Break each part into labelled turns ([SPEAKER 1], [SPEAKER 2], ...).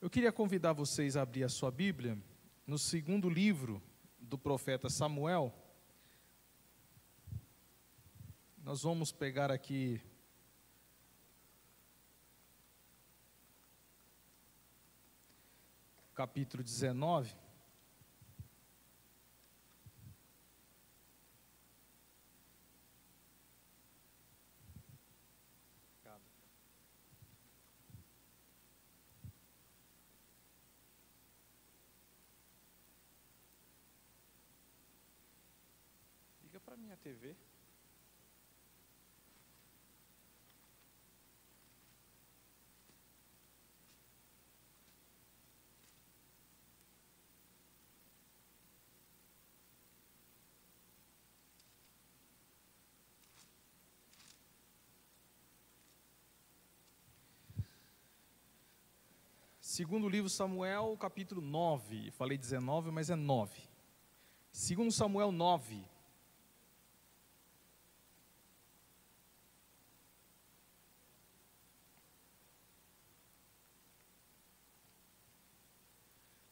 [SPEAKER 1] Eu queria convidar vocês a abrir a sua Bíblia no segundo livro do profeta Samuel. Nós vamos pegar aqui capítulo 19. Liga para minha TV. Segundo livro Samuel, capítulo 9. Falei 19, mas é 9. Segundo Samuel 9.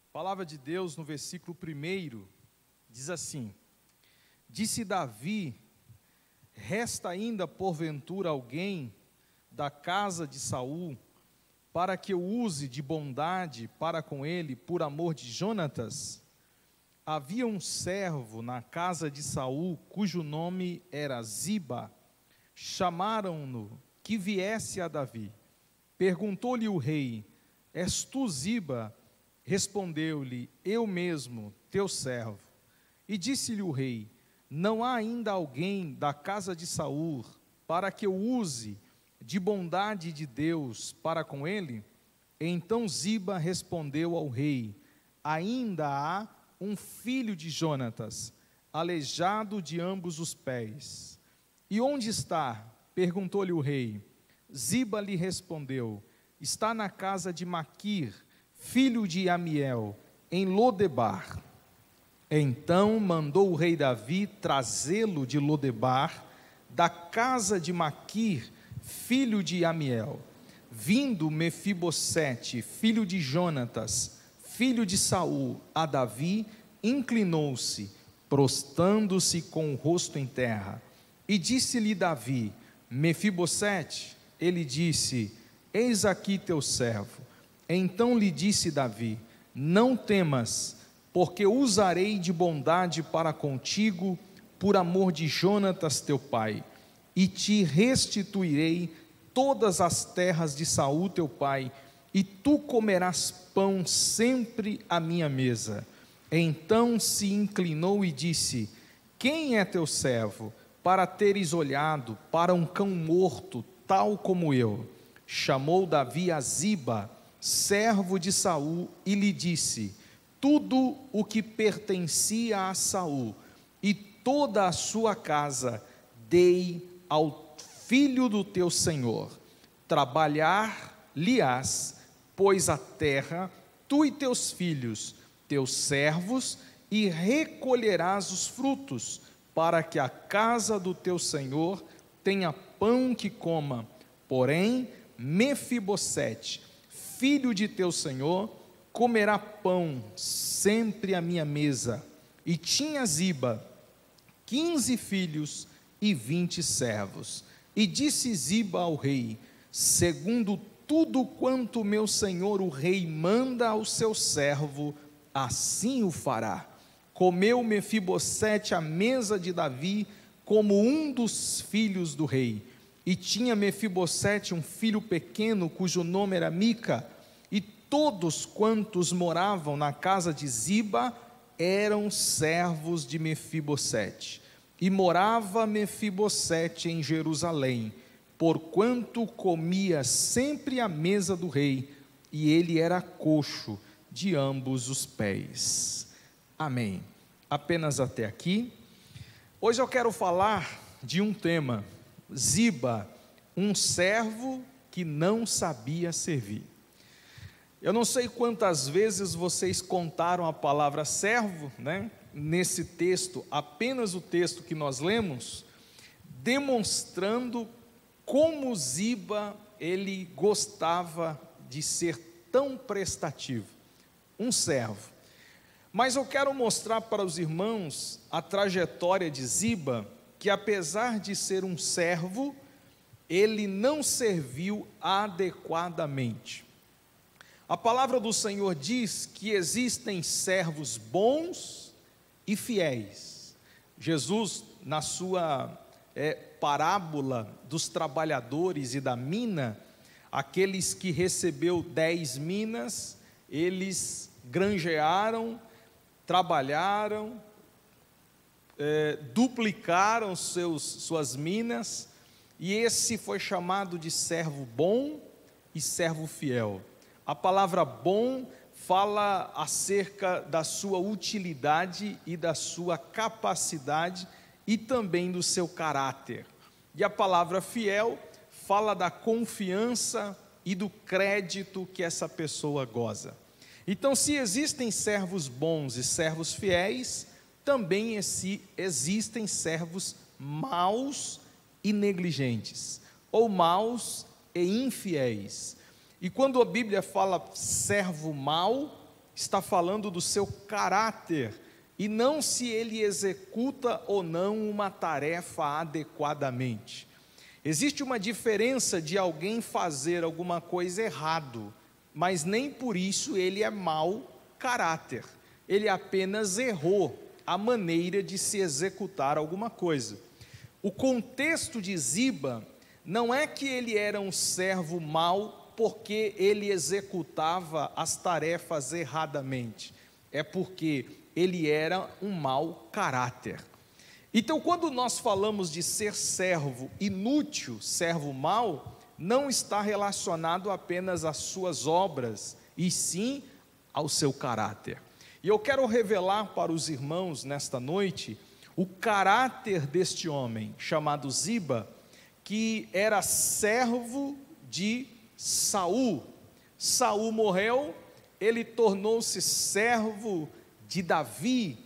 [SPEAKER 1] A palavra de Deus no versículo 1 diz assim: Disse Davi: resta ainda porventura alguém da casa de Saul, para que eu use de bondade para com ele, por amor de Jonatas? Havia um servo na casa de Saul, cujo nome era Ziba. Chamaram-no que viesse a Davi. Perguntou-lhe o rei: és tu Ziba? Respondeu-lhe: eu mesmo, teu servo. E disse-lhe o rei: não há ainda alguém da casa de Saul, para que eu use de bondade de Deus para com ele? Então Ziba respondeu ao rei: ainda há um filho de Jonatas, aleijado de ambos os pés. E onde está? Perguntou-lhe o rei. Ziba lhe respondeu: está na casa de Maquir, filho de Amiel, em Lodebar. Então mandou o rei Davi trazê-lo de Lodebar, da casa de Maquir, filho de Amiel. Vindo Mefibosete, filho de Jonatas, filho de Saul, a Davi, inclinou-se, prostrando-se com o rosto em terra. E disse-lhe Davi: Mefibosete. Ele disse: eis aqui teu servo. Então lhe disse Davi: não temas, porque usarei de bondade para contigo, por amor de Jonatas teu pai, e te restituirei todas as terras de Saul teu pai, e tu comerás pão sempre à minha mesa. Então se inclinou e disse: quem é teu servo, para teres olhado para um cão morto, tal como eu? Chamou Davi a Ziba, servo de Saul, e lhe disse: tudo o que pertencia a Saul e toda a sua casa dei ao filho do teu senhor. Trabalhar-lhe-ás, pois a terra, tu e teus filhos, teus servos, e recolherás os frutos, para que a casa do teu senhor tenha pão que coma. Porém, Mefibosete, filho de teu senhor, comerá pão sempre à minha mesa. E tinha Ziba 15 filhos e 20 servos. E disse Ziba ao rei: segundo tudo quanto meu senhor o rei manda ao seu servo, assim o fará. Comeu Mefibosete à mesa de Davi, como um dos filhos do rei. E tinha Mefibosete um filho pequeno, cujo nome era Mica. E todos quantos moravam na casa de Ziba eram servos de Mefibosete. E morava Mefibosete em Jerusalém, porquanto comia sempre à mesa do rei, e ele era coxo de ambos os pés. Amém. Apenas até aqui. Hoje eu quero falar de um tema: Ziba, um servo que não sabia servir. Eu não sei quantas vezes vocês contaram a palavra servo, né? Nesse texto, apenas o texto que nós lemos, demonstrando como Ziba, ele gostava de ser tão prestativo, um servo. Mas eu quero mostrar para os irmãos a trajetória de Ziba, que apesar de ser um servo, ele não serviu adequadamente. A palavra do Senhor diz que existem servos bons e fiéis. Jesus, na sua parábola dos trabalhadores e da mina, aqueles que recebeu 10 minas, eles granjearam, trabalharam, duplicaram suas minas, e esse foi chamado de servo bom e servo fiel. A palavra bom fala acerca da sua utilidade e da sua capacidade e também do seu caráter. E a palavra fiel fala da confiança e do crédito que essa pessoa goza. Então, se existem servos bons e servos fiéis, também existem servos maus e negligentes, ou maus e infiéis. E quando a Bíblia fala servo mau, está falando do seu caráter, e não se ele executa ou não uma tarefa adequadamente. Existe uma diferença de alguém fazer alguma coisa errado, mas nem por isso ele é mau caráter. Ele apenas errou a maneira de se executar alguma coisa. O contexto de Ziba não é que ele era um servo mau porque ele executava as tarefas erradamente, é porque ele era um mau caráter. Então, quando nós falamos de ser servo inútil, servo mau, não está relacionado apenas às suas obras, e sim ao seu caráter. E eu quero revelar para os irmãos nesta noite o caráter deste homem chamado Ziba, que era servo de Saul. Saul morreu, ele tornou-se servo de Davi,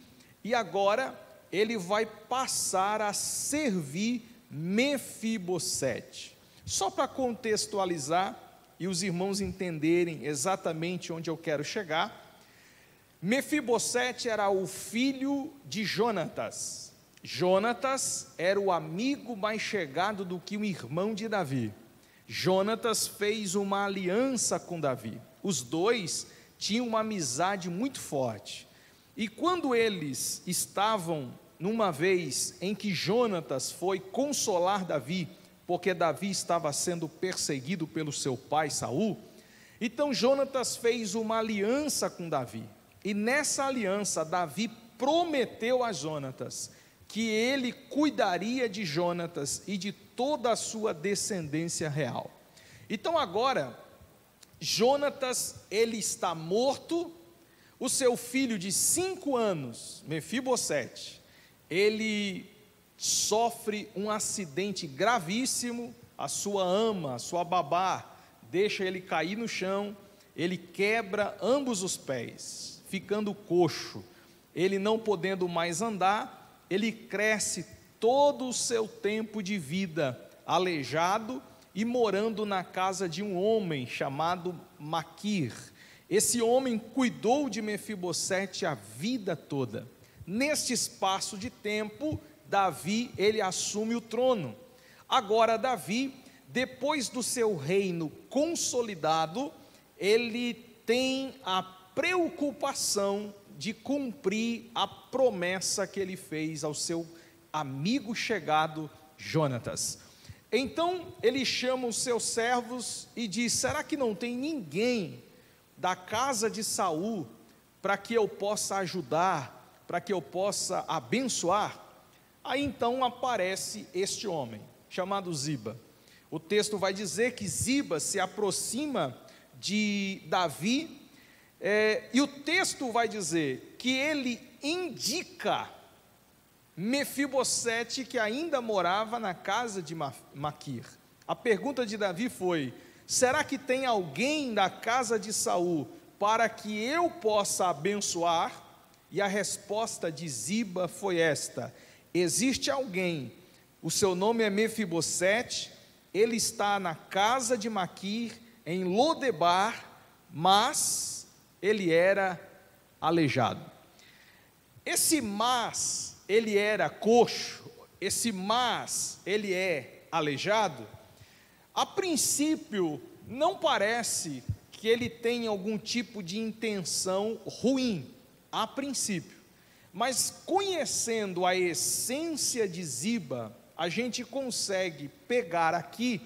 [SPEAKER 1] e agora ele vai passar a servir Mefibosete. Só para contextualizar e os irmãos entenderem exatamente onde eu quero chegar, Mefibosete era o filho de Jonatas. Jonatas era o amigo mais chegado do que o irmão de Davi. Jonatas fez uma aliança com Davi. Os dois tinham uma amizade muito forte. E quando eles estavam, numa vez em que Jonatas foi consolar Davi, porque Davi estava sendo perseguido pelo seu pai Saul, então Jonatas fez uma aliança com Davi. E nessa aliança, Davi prometeu a Jonatas que ele cuidaria de Jonatas e de toda a sua descendência real. Então agora, Jonatas, ele está morto, o seu filho de 5 anos, Mefibosete, ele sofre um acidente gravíssimo, a sua ama, a sua babá, deixa ele cair no chão, ele quebra ambos os pés, ficando coxo, ele não podendo mais andar, ele cresce todo o seu tempo de vida aleijado e morando na casa de um homem chamado Maquir. Esse homem cuidou de Mefibosete a vida toda. Neste espaço de tempo, Davi, ele assume o trono. Agora Davi, depois do seu reino consolidado, ele tem a preocupação de cumprir a promessa que ele fez ao seu amigo chegado Jonatas. Então ele chama os seus servos e diz: será que não tem ninguém da casa de Saul para que eu possa ajudar, para que eu possa abençoar? Aí então aparece este homem chamado Ziba. O texto vai dizer que Ziba se aproxima de Davi, e o texto vai dizer que ele indica Mefibosete, que ainda morava na casa de Maquir. A pergunta de Davi foi: será que tem alguém da casa de Saul para que eu possa abençoar? E a resposta de Ziba foi esta: existe alguém, o seu nome é Mefibosete, ele está na casa de Maquir, em Lodebar, mas ele era aleijado. Esse mas, ele era coxo, esse mas, ele é aleijado, a princípio, não parece que ele tem algum tipo de intenção ruim, a princípio. Mas conhecendo a essência de Ziba, a gente consegue pegar aqui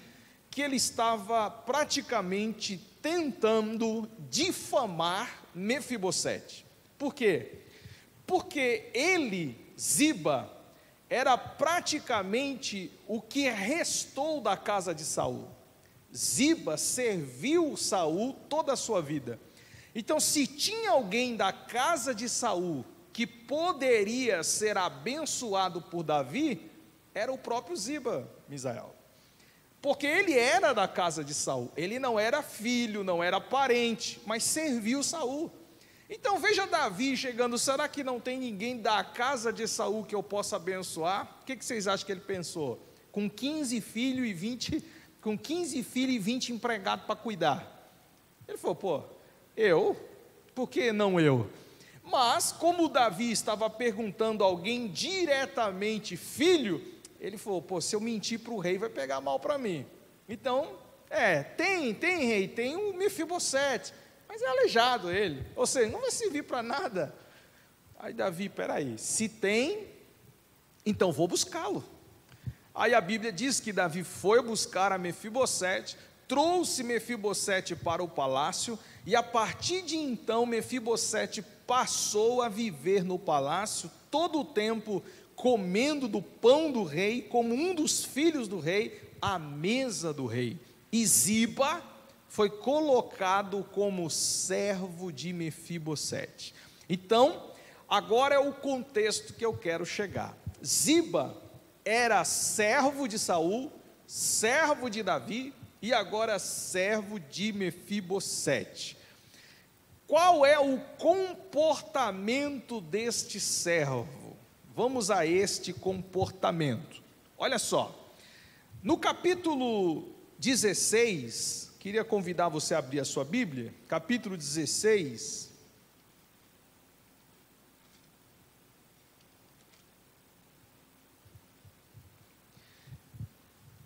[SPEAKER 1] que ele estava praticamente tentando difamar Mefibosete. Por quê? Porque ele, Ziba, era praticamente o que restou da casa de Saul. Ziba serviu Saul toda a sua vida. Então, se tinha alguém da casa de Saul que poderia ser abençoado por Davi, era o próprio Ziba, Misael. Porque ele era da casa de Saul, ele não era filho, não era parente, mas serviu Saul. Então veja Davi chegando, será que não tem ninguém da casa de Saul que eu possa abençoar? O que vocês acham que ele pensou? Com 15 filhos e 20 empregados para cuidar. Ele falou, por que não eu? Mas como Davi estava perguntando a alguém diretamente, filho, ele falou, se eu mentir para o rei vai pegar mal para mim. Então, tem rei, tem o Mefibosete, mas é aleijado ele, ou seja, não vai servir para nada. Aí Davi, peraí, se tem, então vou buscá-lo. Aí a Bíblia diz que Davi foi buscar a Mefibosete, trouxe Mefibosete para o palácio, e a partir de então Mefibosete passou a viver no palácio, todo o tempo comendo do pão do rei, como um dos filhos do rei, à mesa do rei. E Ziba foi colocado como servo de Mefibosete. Então, agora é o contexto que eu quero chegar. Ziba era servo de Saul, servo de Davi, e agora servo de Mefibosete. Qual é o comportamento deste servo? Vamos a este comportamento. Olha só, no capítulo 16, queria convidar você a abrir a sua Bíblia, capítulo 16.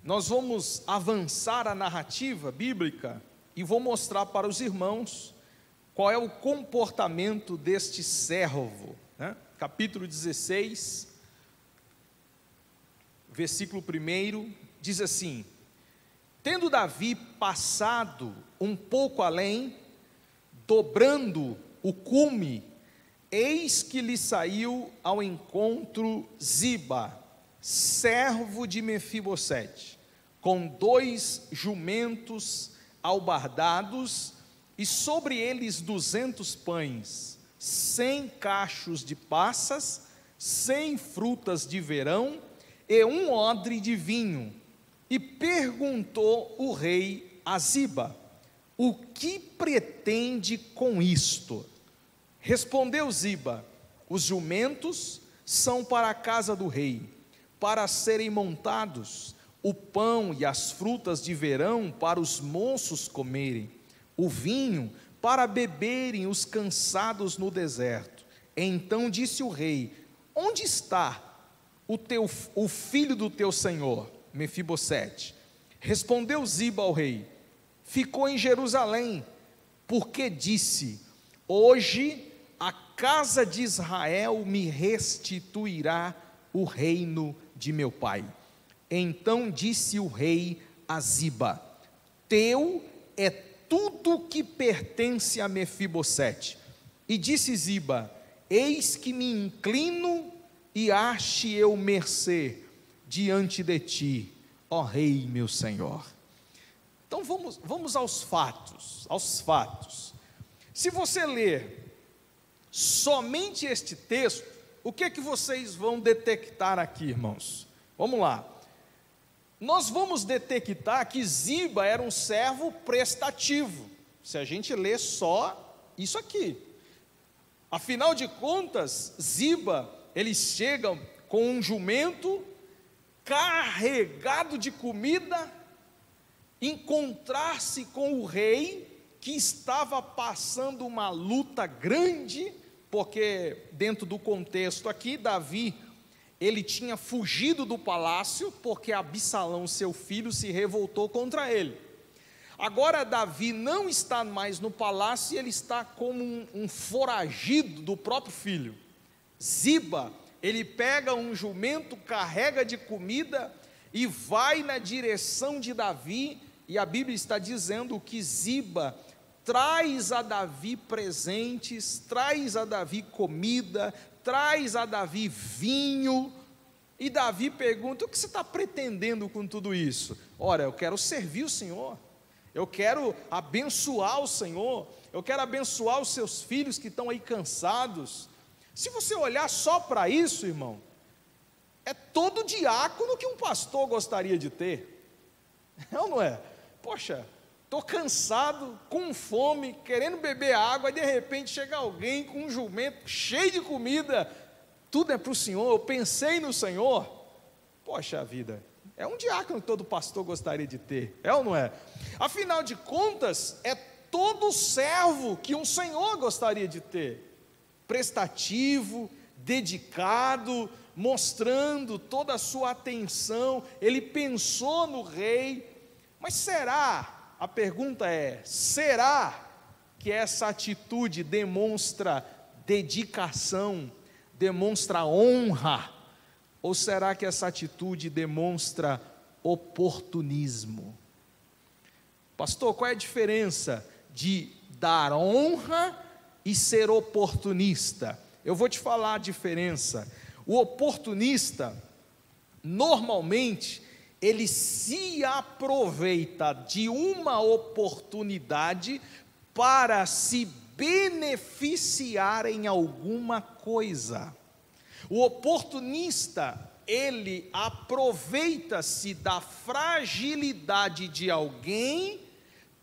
[SPEAKER 1] Nós vamos avançar a narrativa bíblica e vou mostrar para os irmãos qual é o comportamento deste servo, né? Capítulo 16, versículo 1, diz assim: tendo Davi passado um pouco além, dobrando o cume, eis que lhe saiu ao encontro Ziba, servo de Mefibosete, com 2 jumentos albardados, e sobre eles 200 pães, 100 cachos de passas, 100 frutas de verão, e 1 odre de vinho. E perguntou o rei a Ziba: o que pretende com isto? Respondeu Ziba: os jumentos são para a casa do rei, para serem montados, o pão e as frutas de verão para os moços comerem, o vinho para beberem os cansados no deserto. Então disse o rei: onde está o filho do teu senhor, Mefibosete? Respondeu Ziba ao rei: ficou em Jerusalém, porque disse: hoje a casa de Israel me restituirá o reino de meu pai. Então disse o rei a Ziba: teu é tudo que pertence a Mefibosete. E disse Ziba: eis que me inclino e ache eu mercê diante de ti, ó rei meu senhor. Então vamos aos fatos. Se você ler somente este texto, o que é que vocês vão detectar aqui, irmãos? Vamos lá. Nós vamos detectar que Ziba era um servo prestativo, se a gente ler só isso aqui. Afinal de contas, Ziba, eles chegam com um jumento carregado de comida, encontrar-se com o rei, que estava passando uma luta grande, porque dentro do contexto aqui, Davi, ele tinha fugido do palácio, porque Absalão, seu filho, se revoltou contra ele. Agora Davi não está mais no palácio, e ele está como um foragido do próprio filho. Ziba, ele pega um jumento, carrega de comida e vai na direção de Davi, e a Bíblia está dizendo que Ziba traz a Davi presentes, traz a Davi comida, traz a Davi vinho, e Davi pergunta: o que você está pretendendo com tudo isso? Ora, eu quero servir o Senhor, eu quero abençoar o Senhor, eu quero abençoar os seus filhos que estão aí cansados. Se você olhar só para isso, irmão, é todo diácono que um pastor gostaria de ter, é ou não é? Poxa, estou cansado, com fome, querendo beber água, e de repente chega alguém com um jumento cheio de comida, tudo é para o Senhor, eu pensei no Senhor. Poxa vida, é um diácono que todo pastor gostaria de ter, é ou não é? Afinal de contas, é todo servo que um senhor gostaria de ter, prestativo, dedicado, mostrando toda a sua atenção. Ele pensou no rei. Mas será, a pergunta é, será que essa atitude demonstra dedicação, demonstra honra, ou será que essa atitude demonstra oportunismo? Pastor, qual é a diferença de dar honra e ser oportunista? Eu vou te falar a diferença. O oportunista, normalmente, ele se aproveita de uma oportunidade para se beneficiar em alguma coisa. O oportunista, ele aproveita-se da fragilidade de alguém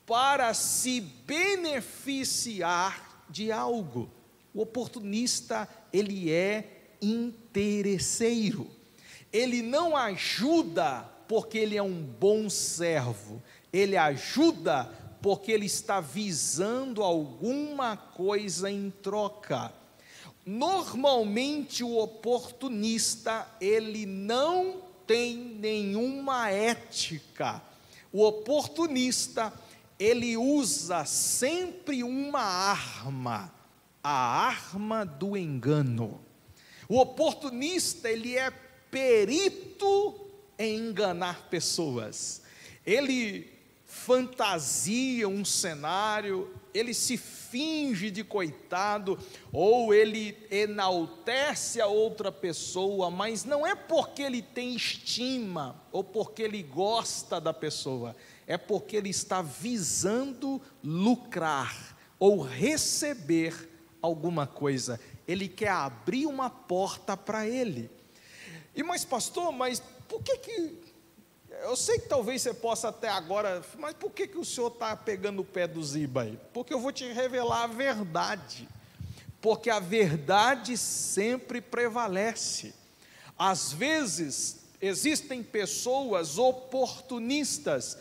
[SPEAKER 1] para se beneficiar de algo. O oportunista, ele é interesseiro. Ele não ajuda porque ele é um bom servo, ele ajuda porque ele está visando alguma coisa em troca. Normalmente o oportunista, ele não tem nenhuma ética. O oportunista, ele usa sempre uma arma, a arma do engano. O oportunista, ele é perito em enganar pessoas. Ele fantasia um cenário, ele se finge de coitado, ou ele enaltece a outra pessoa, mas não é porque ele tem estima, ou porque ele gosta da pessoa, é porque ele está visando lucrar, ou receber alguma coisa, ele quer abrir uma porta para ele. E mas pastor, mas por que eu sei que talvez você possa até agora, mas por que o senhor está pegando o pé do Ziba aí? Porque eu vou te revelar a verdade, porque a verdade sempre prevalece. Às vezes, existem pessoas oportunistas,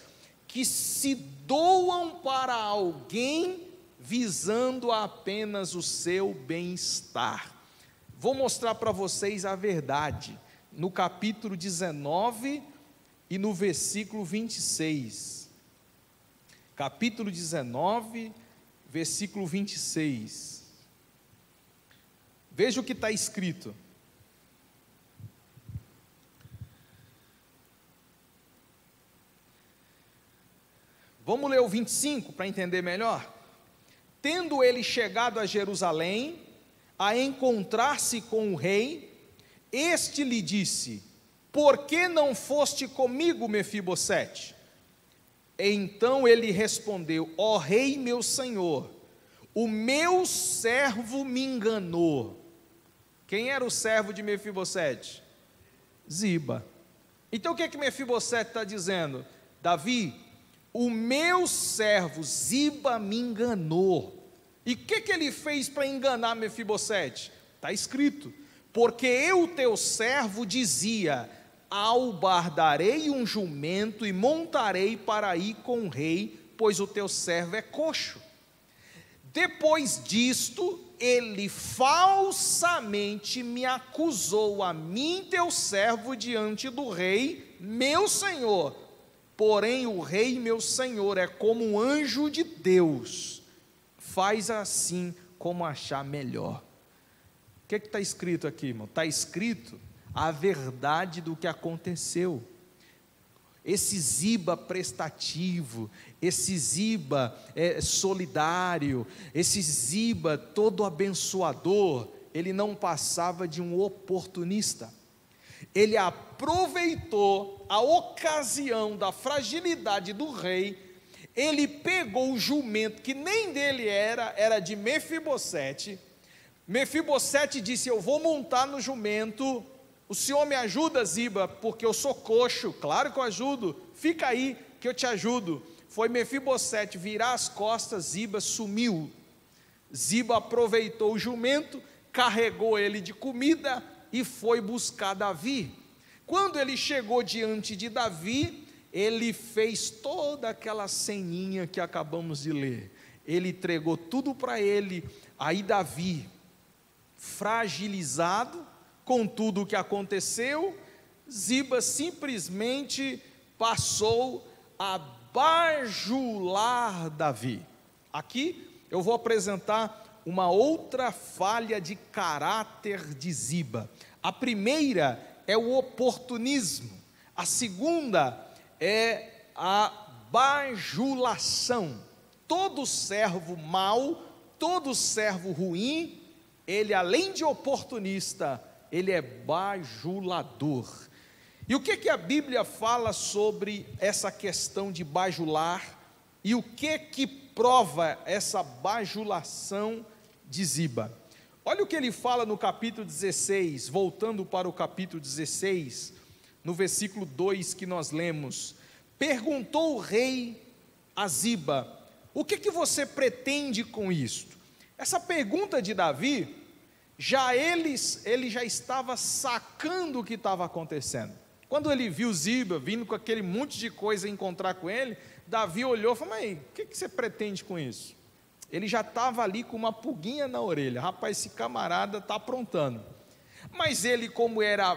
[SPEAKER 1] que se doam para alguém, visando apenas o seu bem-estar. Vou mostrar para vocês a verdade, no capítulo 19, e no versículo 26, capítulo 19, versículo 26, veja o que está escrito: vamos ler o 25 para entender melhor. Tendo ele chegado a Jerusalém, a encontrar-se com o rei, este lhe disse: por que não foste comigo, Mefibosete? Então ele respondeu: ó rei meu senhor, o meu servo me enganou. Quem era o servo de Mefibosete? Ziba. Então o que Mefibosete está dizendo? Davi, o meu servo Ziba me enganou. E o que ele fez para enganar Mefibosete? Está escrito: porque eu, teu servo, dizia: albardarei um jumento e montarei para ir com o rei, pois o teu servo é coxo. Depois disto, ele falsamente me acusou a mim, teu servo, diante do rei, meu senhor. Porém, o rei, meu senhor, é como um anjo de Deus. Faz assim como achar melhor. O que está escrito aqui, irmão? Está escrito a verdade do que aconteceu. Esse Ziba prestativo, esse Ziba solidário, esse Ziba todo abençoador, ele não passava de um oportunista. Ele aproveitou a ocasião da fragilidade do rei, ele pegou o jumento que nem dele era de Mefibosete. Mefibosete disse: eu vou montar no jumento. O senhor me ajuda, Ziba, porque eu sou coxo. Claro que eu ajudo, fica aí que eu te ajudo. Foi Mefibosete virar as costas, Ziba sumiu. Ziba aproveitou o jumento, carregou ele de comida e foi buscar Davi. Quando ele chegou diante de Davi, ele fez toda aquela ceninha que acabamos de ler. Ele entregou tudo para ele. Aí Davi, fragilizado com tudo o que aconteceu, Ziba simplesmente passou a bajular Davi. Aqui eu vou apresentar uma outra falha de caráter de Ziba. A primeira é o oportunismo, a segunda é a bajulação. Todo servo mau, todo servo ruim, ele além de oportunista, ele é bajulador. E o que a Bíblia fala sobre essa questão de bajular, e o que prova essa bajulação de Ziba? Olha o que ele fala no capítulo 16, voltando para o capítulo 16, no versículo 2 que nós lemos. Perguntou o rei a Ziba: o que você pretende com isto? Essa pergunta de Davi, ele já estava sacando o que estava acontecendo. Quando ele viu Ziba vindo com aquele monte de coisa encontrar com ele, Davi olhou e falou: mas aí, o que você pretende com isso? Ele já estava ali com uma pulguinha na orelha. Rapaz, esse camarada está aprontando. Mas ele, como era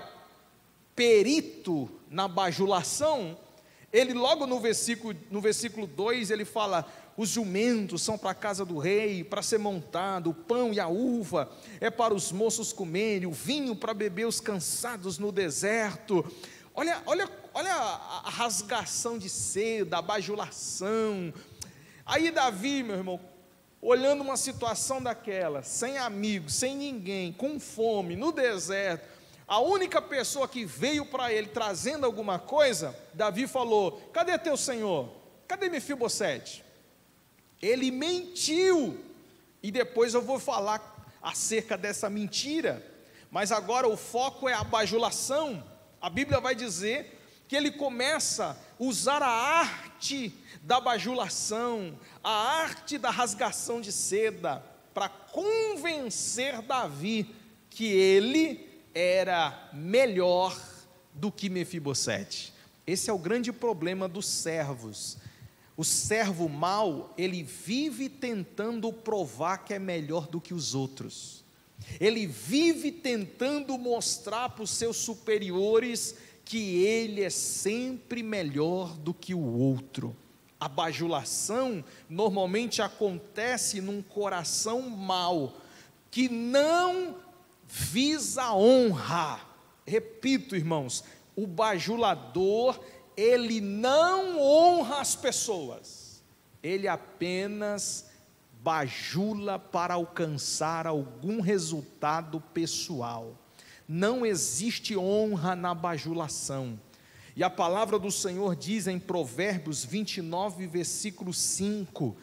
[SPEAKER 1] perito na bajulação, ele logo no versículo 2, ele fala: os jumentos são para a casa do rei, para ser montado, o pão e a uva é para os moços comerem, o vinho para beber os cansados no deserto. Olha a rasgação de seda, a bajulação. Aí Davi, meu irmão, olhando uma situação daquela, sem amigos, sem ninguém, com fome, no deserto, a única pessoa que veio para ele trazendo alguma coisa, Davi falou: cadê teu senhor? Cadê Mefibosete? Ele mentiu, e depois eu vou falar acerca dessa mentira, mas agora o foco é a bajulação. A Bíblia vai dizer que ele começa a usar a arte da bajulação, a arte da rasgação de seda, para convencer Davi que ele era melhor do que Mefibosete. Esse é o grande problema dos servos. O servo mau, ele vive tentando provar que é melhor do que os outros. Ele vive tentando mostrar para os seus superiores que ele é sempre melhor do que o outro. A bajulação normalmente acontece num coração mau, que não visa honra. Repito, irmãos, o bajulador, ele não honra as pessoas, ele apenas bajula para alcançar algum resultado pessoal. Não existe honra na bajulação. E a palavra do Senhor diz em Provérbios 29, versículo 5,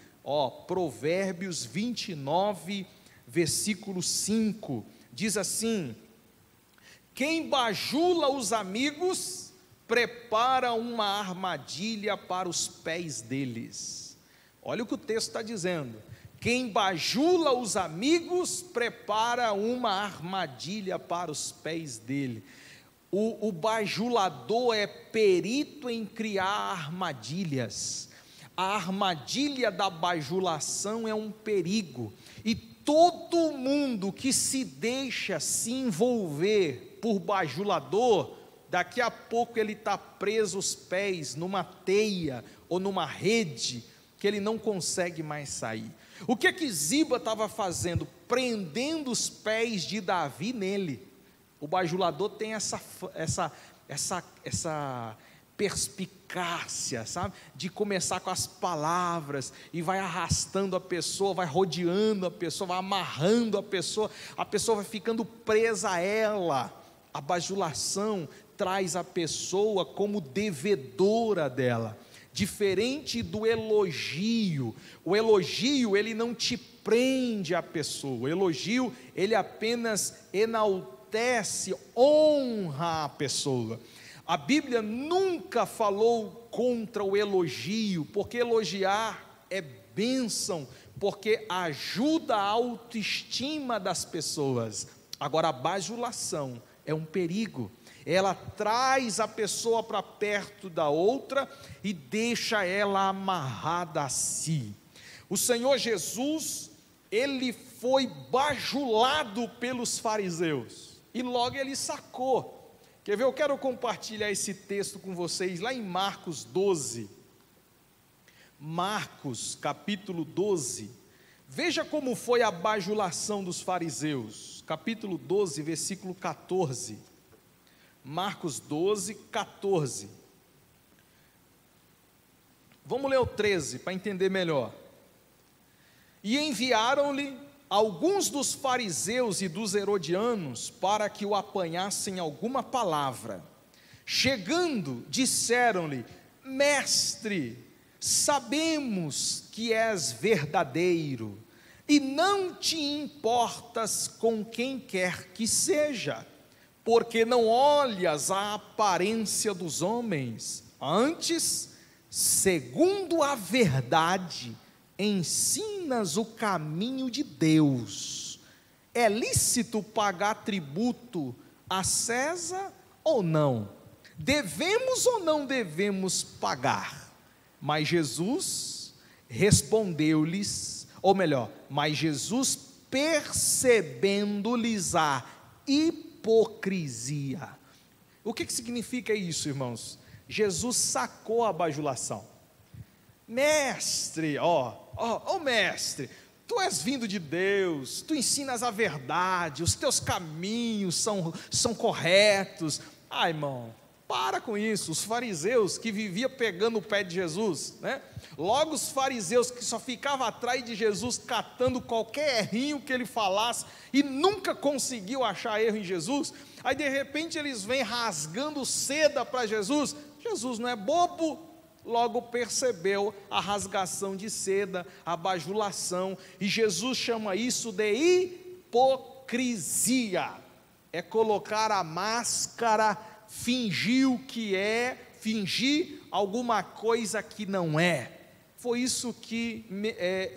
[SPEAKER 1] Provérbios 29, versículo 5, diz assim: quem bajula os amigos, prepara uma armadilha para os pés deles. Olha o que o texto está dizendo: quem bajula os amigos, prepara uma armadilha para os pés dele. O bajulador é perito em criar armadilhas. a armadilha da bajulação é um perigo, e todo mundo que se deixa se envolver por bajulador, daqui a pouco ele está preso os pés numa teia ou numa rede que ele não consegue mais sair. O que Ziba estava fazendo? Prendendo os pés de Davi nele. O bajulador tem essa perspicácia, sabe? De começar com as palavras e vai arrastando a pessoa, vai rodeando a pessoa, vai amarrando a pessoa vai ficando presa a ela. A bajulação traz a pessoa como devedora dela. Diferente do elogio. O elogio, ele não te prende a pessoa. O elogio, ele apenas enaltece, honra a pessoa. A Bíblia nunca falou contra o elogio, porque elogiar é bênção, porque ajuda a autoestima das pessoas. Agora, a bajulação é um perigo. Ela traz a pessoa para perto da outra e deixa ela amarrada a si. O Senhor Jesus, ele foi bajulado pelos fariseus, e logo ele sacou. Quer ver? Eu quero compartilhar esse texto com vocês, lá em Marcos 12, Marcos capítulo 12, veja como foi a bajulação dos fariseus, capítulo 12, versículo 14, Marcos 12, 14, vamos ler o 13, para entender melhor. E enviaram-lhe alguns dos fariseus e dos herodianos, para que o apanhassem alguma palavra. Chegando, disseram-lhe: Mestre, sabemos que és verdadeiro, e não te importas com quem quer que seja, porque não olhas a aparência dos homens, antes, segundo a verdade, ensinas o caminho de Deus. É lícito pagar tributo a César ou não? Devemos ou não devemos pagar? Mas Jesus respondeu-lhes, ou melhor, mas Jesus, percebendo-lhes a hipocrisia. O que significa isso, irmãos? Jesus sacou a bajulação. Mestre, mestre, tu és vindo de Deus, tu ensinas a verdade, os teus caminhos são corretos. Irmão, para com isso. Os fariseus que viviam pegando o pé de Jesus, né? Logo os fariseus que só ficavam atrás de Jesus, catando qualquer errinho que ele falasse, e nunca conseguiu achar erro em Jesus, aí de repente eles vêm rasgando seda para Jesus. Jesus não é bobo, logo percebeu a rasgação de seda, a bajulação, e Jesus chama isso de hipocrisia. É colocar a máscara, fingir o que é, fingir alguma coisa que não é. Foi isso que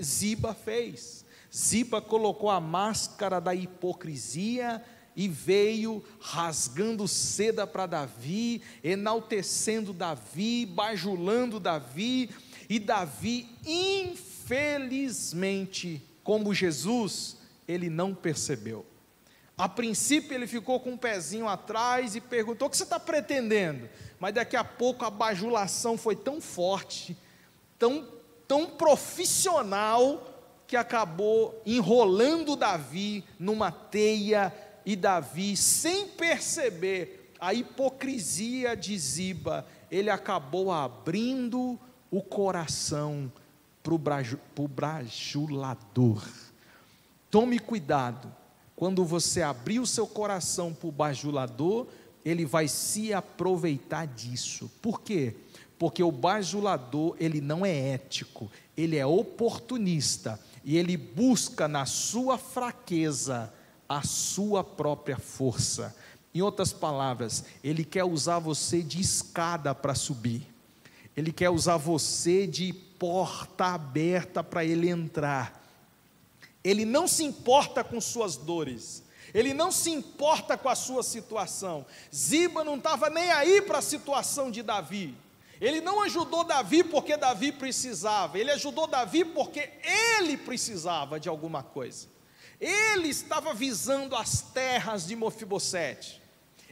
[SPEAKER 1] Ziba fez. Ziba colocou a máscara da hipocrisia e veio rasgando seda para Davi, enaltecendo Davi, bajulando Davi, e Davi, infelizmente, como Jesus, ele não percebeu. A princípio ele ficou com um pezinho atrás e perguntou: o que você está pretendendo? Mas daqui a pouco a bajulação foi tão forte, tão profissional, que acabou enrolando Davi numa teia, e Davi, sem perceber a hipocrisia de Ziba, ele acabou abrindo o coração para o bajulador. Tome cuidado, quando você abrir o seu coração para o bajulador, ele vai se aproveitar disso. Por quê? Porque o bajulador, ele não é ético, ele é oportunista, e ele busca na sua fraqueza a sua própria força. Em outras palavras, ele quer usar você de escada para subir, ele quer usar você de porta aberta para ele entrar. Ele não se importa com suas dores, ele não se importa com a sua situação. Ziba não estava nem aí para a situação de Davi, Ele não ajudou Davi porque Davi precisava, ele ajudou Davi porque ele precisava de alguma coisa. Ele estava visando as terras de Mefibosete.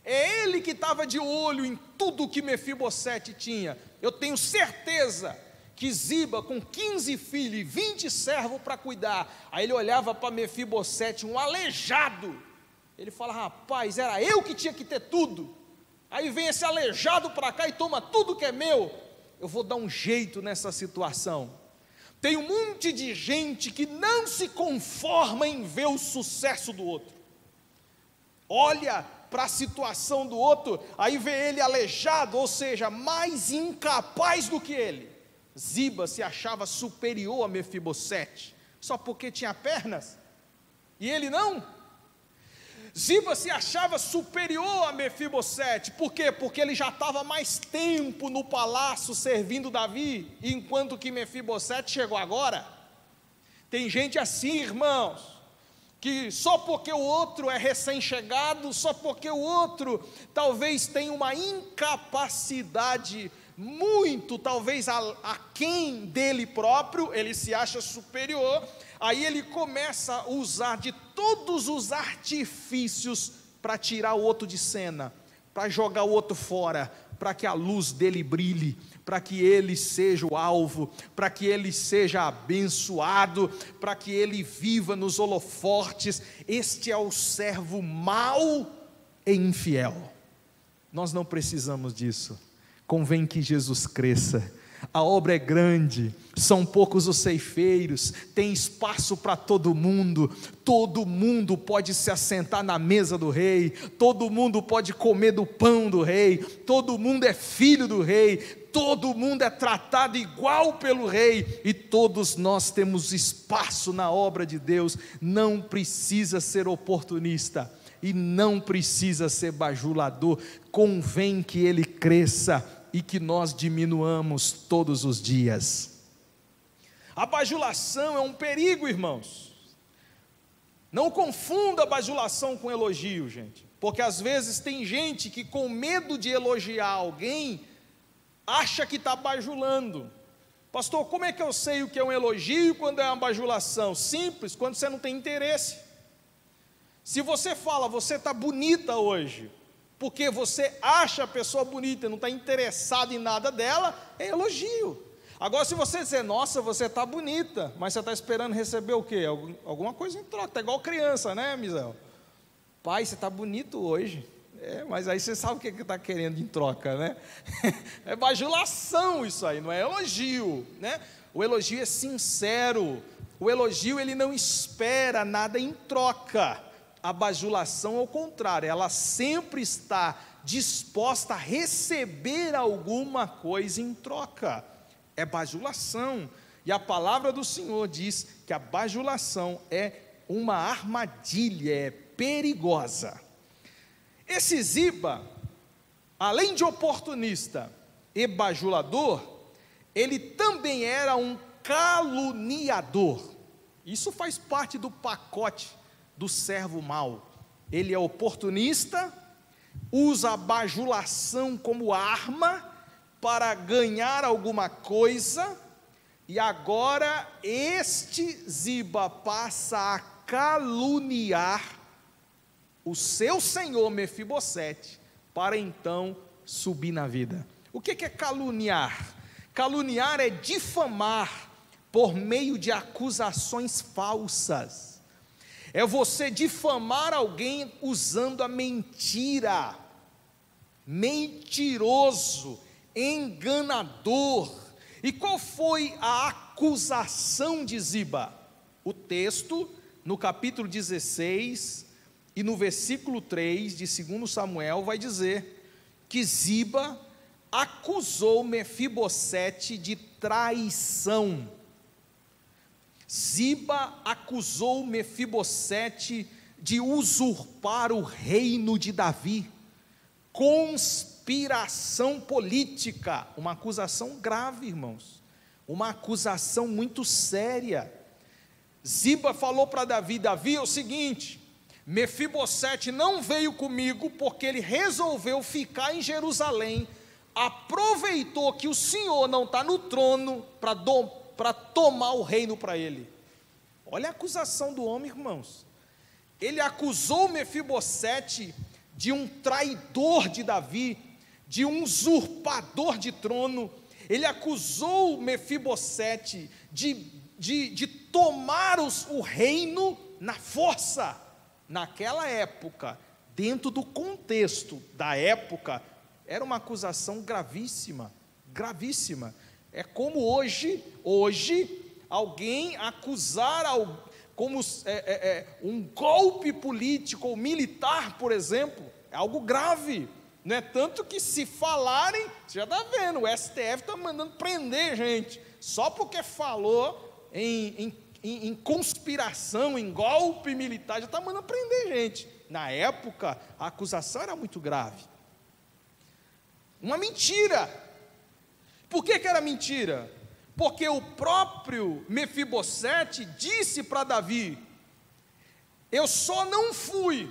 [SPEAKER 1] É ele que estava de olho em tudo que Mefibosete tinha. Eu tenho certeza que Ziba, com 15 filhos e 20 servos para cuidar, aí ele olhava para Mefibosete, um aleijado. Ele fala: rapaz, era eu que tinha que ter tudo. Aí vem esse aleijado para cá e toma tudo que é meu. Eu vou dar um jeito nessa situação. Tem um monte de gente que não se conforma em ver o sucesso do outro. Olha para a situação do outro, aí vê ele aleijado, ou seja, mais incapaz do que ele. Ziba se achava superior a Mefibosete, só porque tinha pernas, e ele não. Ziba se achava superior a Mefibosete, por quê? Porque ele já estava mais tempo no palácio servindo Davi, enquanto que Mefibosete chegou agora. Tem gente assim, irmãos, que só porque o outro é recém-chegado, só porque o outro talvez tenha uma incapacidade muito, talvez aquém dele próprio, ele se acha superior, aí ele começa a usar de todos os artifícios para tirar o outro de cena, para jogar o outro fora, para que a luz dele brilhe, para que ele seja o alvo, para que ele seja abençoado, para que ele viva nos holofortes. Este é o servo mau e infiel. Nós não precisamos disso. Convém que Jesus cresça. A obra é grande, são poucos os ceifeiros, tem espaço para todo mundo pode se assentar na mesa do rei, todo mundo pode comer do pão do rei, todo mundo é filho do rei, todo mundo é tratado igual pelo rei, e todos nós temos espaço na obra de Deus. Não precisa ser oportunista, e não precisa ser bajulador, convém que ele cresça, e que nós diminuamos todos os dias. A bajulação é um perigo, irmãos. Não confunda a bajulação com elogio, gente, porque às vezes tem gente que, com medo de elogiar alguém, acha que está bajulando. Pastor, como é que eu sei o que é um elogio quando é uma bajulação? Simples, quando você não tem interesse. Se você fala: você está bonita hoje, porque você acha a pessoa bonita e não está interessado em nada dela, é elogio. Agora, se você dizer: nossa, você está bonita, mas você está esperando receber o quê? Alguma coisa em troca. Está igual criança, né, Misael? Pai, você está bonito hoje. Mas aí você sabe o que está querendo em troca, né? É bajulação isso aí, não é elogio, né? O elogio é sincero. O elogio, ele não espera nada em troca. A bajulação, ao contrário, ela sempre está disposta a receber alguma coisa em troca. É bajulação. E a palavra do Senhor diz que a bajulação é uma armadilha, é perigosa. Esse Ziba, além de oportunista e bajulador, ele também era um caluniador. Isso faz parte do pacote do servo mau. Ele é oportunista, usa a bajulação como arma para ganhar alguma coisa, e agora este Ziba passa a caluniar o seu senhor Mefibosete, para então subir na vida. O que é caluniar? Caluniar é difamar por meio de acusações falsas. É você difamar alguém usando a mentira. Mentiroso, enganador. E qual foi a acusação de Ziba? O texto, no capítulo 16 e no versículo 3 de 2 Samuel, vai dizer que Ziba acusou Mefibosete de traição. Ziba acusou Mefibosete de usurpar o reino de Davi. Conspiração política, uma acusação grave, irmãos, uma acusação muito séria. Ziba falou para Davi: Davi, é o seguinte, Mefibosete não veio comigo porque ele resolveu ficar em Jerusalém aproveitou que o Senhor não está no trono para tomar o reino para ele. Olha a acusação do homem, irmãos. Ele acusou Mefibosete de um traidor de Davi, de um usurpador de trono. Ele acusou Mefibosete de tomar o reino na força. Naquela época, dentro do contexto da época, era uma acusação gravíssima, gravíssima. É como hoje alguém acusar como um golpe político ou militar, por exemplo, é algo grave. Não é tanto que se falarem, você já está vendo, o STF está mandando prender gente, só porque falou em conspiração, em golpe militar, já está mandando prender gente. Na época, a acusação era muito grave. Uma mentira. Por que era mentira? Porque o próprio Mefibosete disse para Davi: eu só não fui,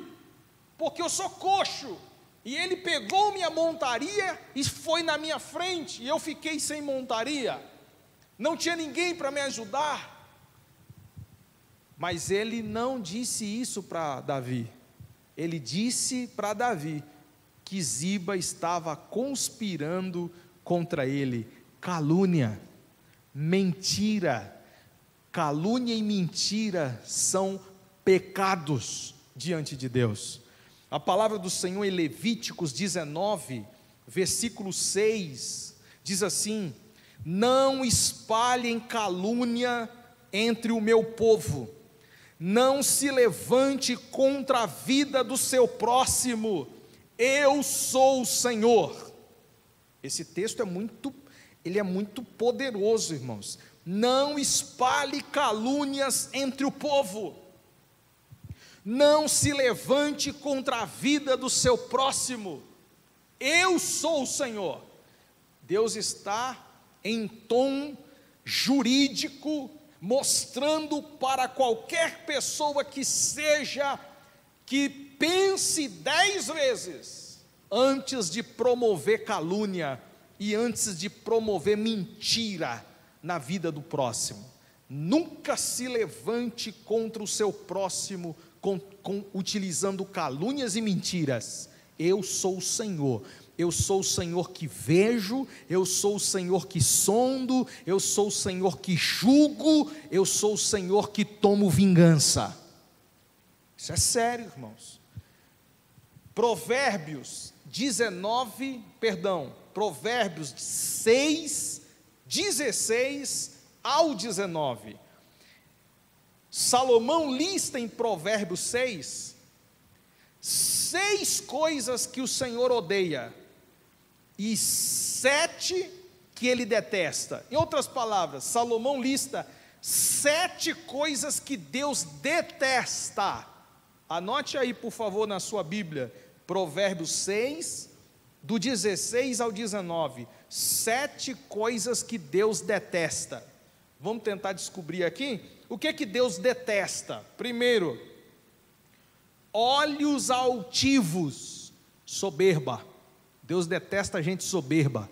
[SPEAKER 1] porque eu sou coxo, e ele pegou minha montaria e foi na minha frente, e eu fiquei sem montaria, não tinha ninguém para me ajudar. Mas ele não disse isso para Davi. Ele disse para Davi que Ziba estava conspirando contra ele. Calúnia, mentira. Calúnia e mentira são pecados diante de Deus. A palavra do Senhor em Levíticos 19, versículo 6, diz assim: não espalhem calúnia entre o meu povo, não se levante contra a vida do seu próximo, eu sou o Senhor. Esse texto é muito poderoso, irmãos. Não espalhe calúnias entre o povo, não se levante contra a vida do seu próximo, eu sou o Senhor. Deus está em tom jurídico, mostrando para qualquer pessoa que pense 10 vezes antes de promover calúnia e antes de promover mentira na vida do próximo. Nunca se levante contra o seu próximo utilizando calúnias e mentiras. Eu sou o Senhor. Eu sou o Senhor que vejo, eu sou o Senhor que sondo, eu sou o Senhor que julgo, eu sou o Senhor que tomo vingança. Isso é sério, irmãos. Provérbios 6, 16 ao 19. Salomão lista em Provérbios 6 coisas que o Senhor odeia e 7 que ele detesta. Em outras palavras, Salomão lista 7 coisas que Deus detesta. Anote aí, por favor, na sua Bíblia, Provérbios 6, do 16 ao 19, 7 coisas que Deus detesta. Vamos tentar descobrir aqui, o que Deus detesta? Primeiro, olhos altivos, soberba. Deus detesta gente soberba.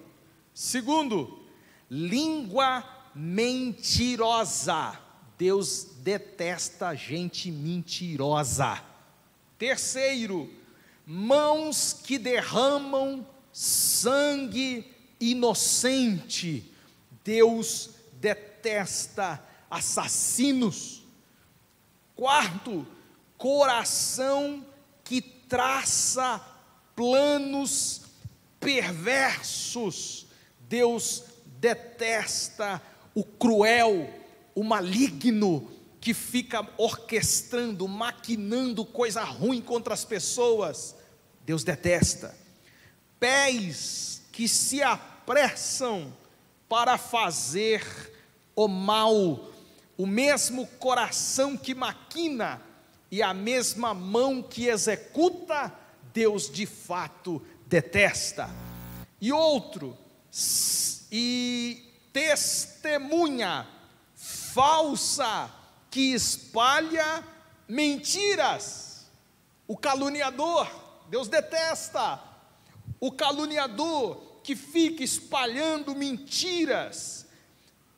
[SPEAKER 1] Segundo, língua mentirosa. Deus detesta gente mentirosa. Terceiro, mãos que derramam sangue inocente. Deus detesta assassinos. Quarto, coração que traça planos perversos. Deus detesta o cruel, o maligno, que fica orquestrando, maquinando coisa ruim contra as pessoas. Deus detesta. Pés que se apressam para fazer o mal, o mesmo coração que maquina e a mesma mão que executa, Deus de fato detesta. E outro, e testemunha falsa que espalha mentiras. O caluniador, Deus detesta. O caluniador que fica espalhando mentiras,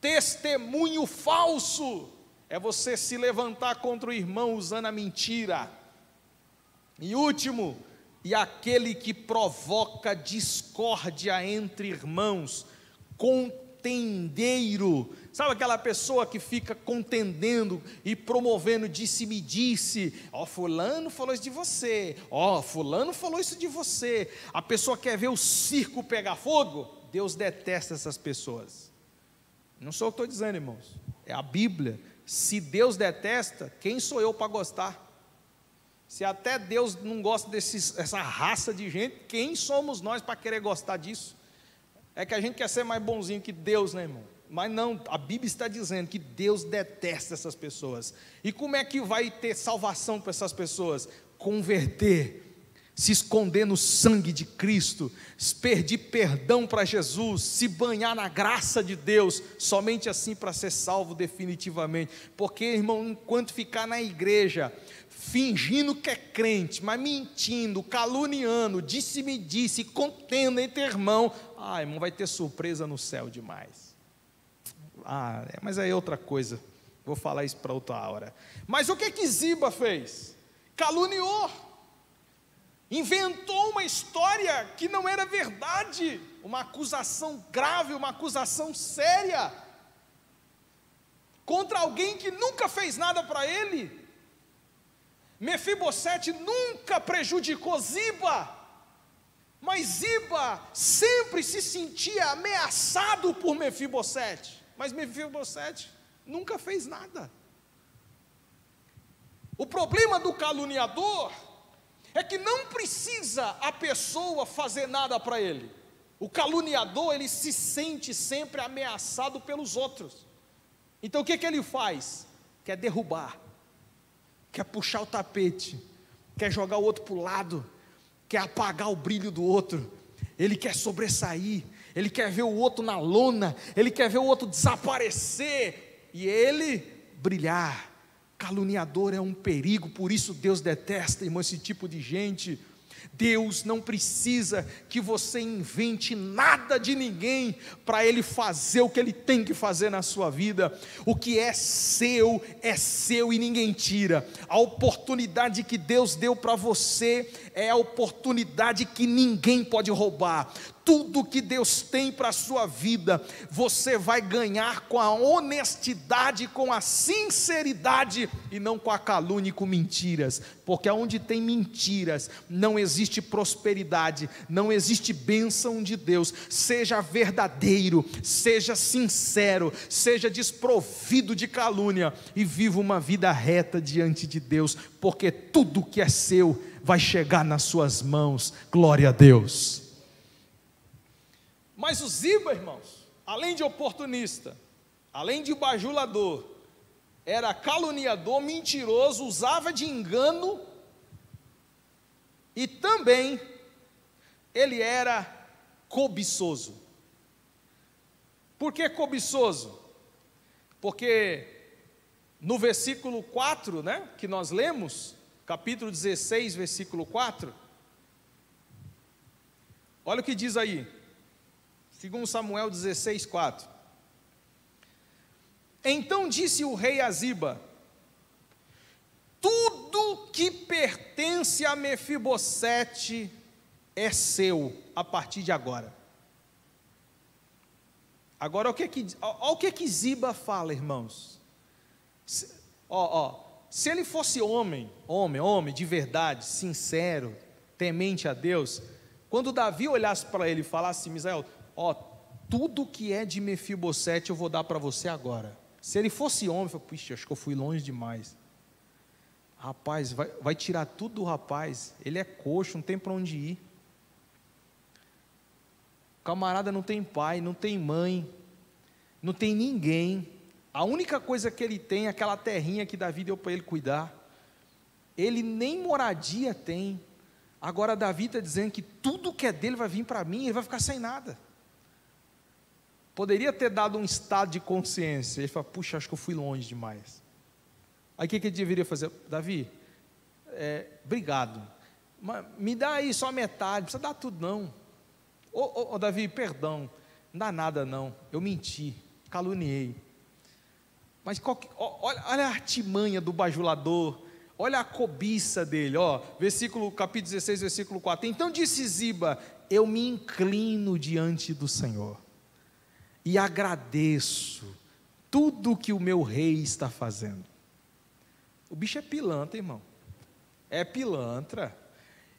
[SPEAKER 1] testemunho falso, é você se levantar contra o irmão usando a mentira. E último, e aquele que provoca discórdia entre irmãos, contendeiro. Sabe aquela pessoa que fica contendendo e promovendo disse-me-disse? Ó, fulano falou isso de você. Ó, fulano falou isso de você. A pessoa quer ver o circo pegar fogo? Deus detesta essas pessoas. Não sou eu que estou dizendo, irmãos. É a Bíblia. Se Deus detesta, quem sou eu para gostar? Se até Deus não gosta dessa raça de gente, quem somos nós para querer gostar disso? É que a gente quer ser mais bonzinho que Deus, né, irmão? Mas não, a Bíblia está dizendo que Deus detesta essas pessoas. E como é que vai ter salvação para essas pessoas? Converter, se esconder no sangue de Cristo, pedir perdão para Jesus, se banhar na graça de Deus, somente assim para ser salvo definitivamente. Porque, irmão, enquanto ficar na igreja, fingindo que é crente, mas mentindo, caluniando, disse-me disse, contendo entre irmão, irmão, vai ter surpresa no céu demais. Mas aí é outra coisa, vou falar isso para outra hora. Mas o que Ziba fez? Caluniou, inventou uma história que não era verdade, uma acusação grave, uma acusação séria, contra alguém que nunca fez nada para ele. Mefibosete nunca prejudicou Ziba, mas Ziba sempre se sentia ameaçado por Mefibosete, mas Mefibosete nunca fez nada. O problema do caluniador é que não precisa a pessoa fazer nada para ele. O caluniador, ele se sente sempre ameaçado pelos outros. Então o que ele faz? Quer derrubar, quer puxar o tapete, quer jogar o outro para o lado, quer apagar o brilho do outro, ele quer sobressair, ele quer ver o outro na lona, ele quer ver o outro desaparecer, e ele brilhar. Caluniador é um perigo, por isso Deus detesta, irmão, esse tipo de gente. Deus não precisa que você invente nada de ninguém para Ele fazer o que Ele tem que fazer na sua vida. O que é seu e ninguém tira. A oportunidade que Deus deu para você é a oportunidade que ninguém pode roubar. Tudo que Deus tem para a sua vida, você vai ganhar com a honestidade, com a sinceridade, e não com a calúnia e com mentiras, porque onde tem mentiras, não existe prosperidade, não existe bênção de Deus. Seja verdadeiro, seja sincero, seja desprovido de calúnia, e viva uma vida reta diante de Deus, porque tudo que é seu, vai chegar nas suas mãos. Glória a Deus. Mas o Ziba, irmãos, além de oportunista, além de bajulador, era caluniador, mentiroso, usava de engano, e também ele era cobiçoso. Por que cobiçoso? Porque no versículo 4, que nós lemos, capítulo 16, versículo 4, olha o que diz aí, 2 Samuel 16, 4. Então disse o rei a Ziba: tudo que pertence a Mefibosete é seu a partir de agora. Agora, olha o que Ziba fala, irmãos. Se ele fosse homem de verdade, sincero, temente a Deus, quando Davi olhasse para ele e falasse: Misael, tudo que é de Mefibosete eu vou dar para você agora. Se ele fosse homem, eu falei: puxa, acho que eu fui longe demais. Rapaz, vai tirar tudo do rapaz, ele é coxo, não tem para onde ir. O camarada não tem pai, não tem mãe, não tem ninguém. A única coisa que ele tem é aquela terrinha que Davi deu para ele cuidar. Ele nem moradia tem. Agora Davi está dizendo que tudo que é dele vai vir para mim, ele vai ficar sem nada. Poderia ter dado um estado de consciência. Ele fala: puxa, acho que eu fui longe demais. Aí o que ele deveria fazer? Davi, obrigado, mas me dá aí só metade, não precisa dar tudo não. Ô Davi, perdão, não dá nada não, eu menti, caluniei. Mas olha a artimanha do bajulador, olha a cobiça dele, capítulo 16, versículo 4. Então disse Ziba: eu me inclino diante do Senhor e agradeço tudo que o meu rei está fazendo. O bicho é pilantra, irmão, é pilantra.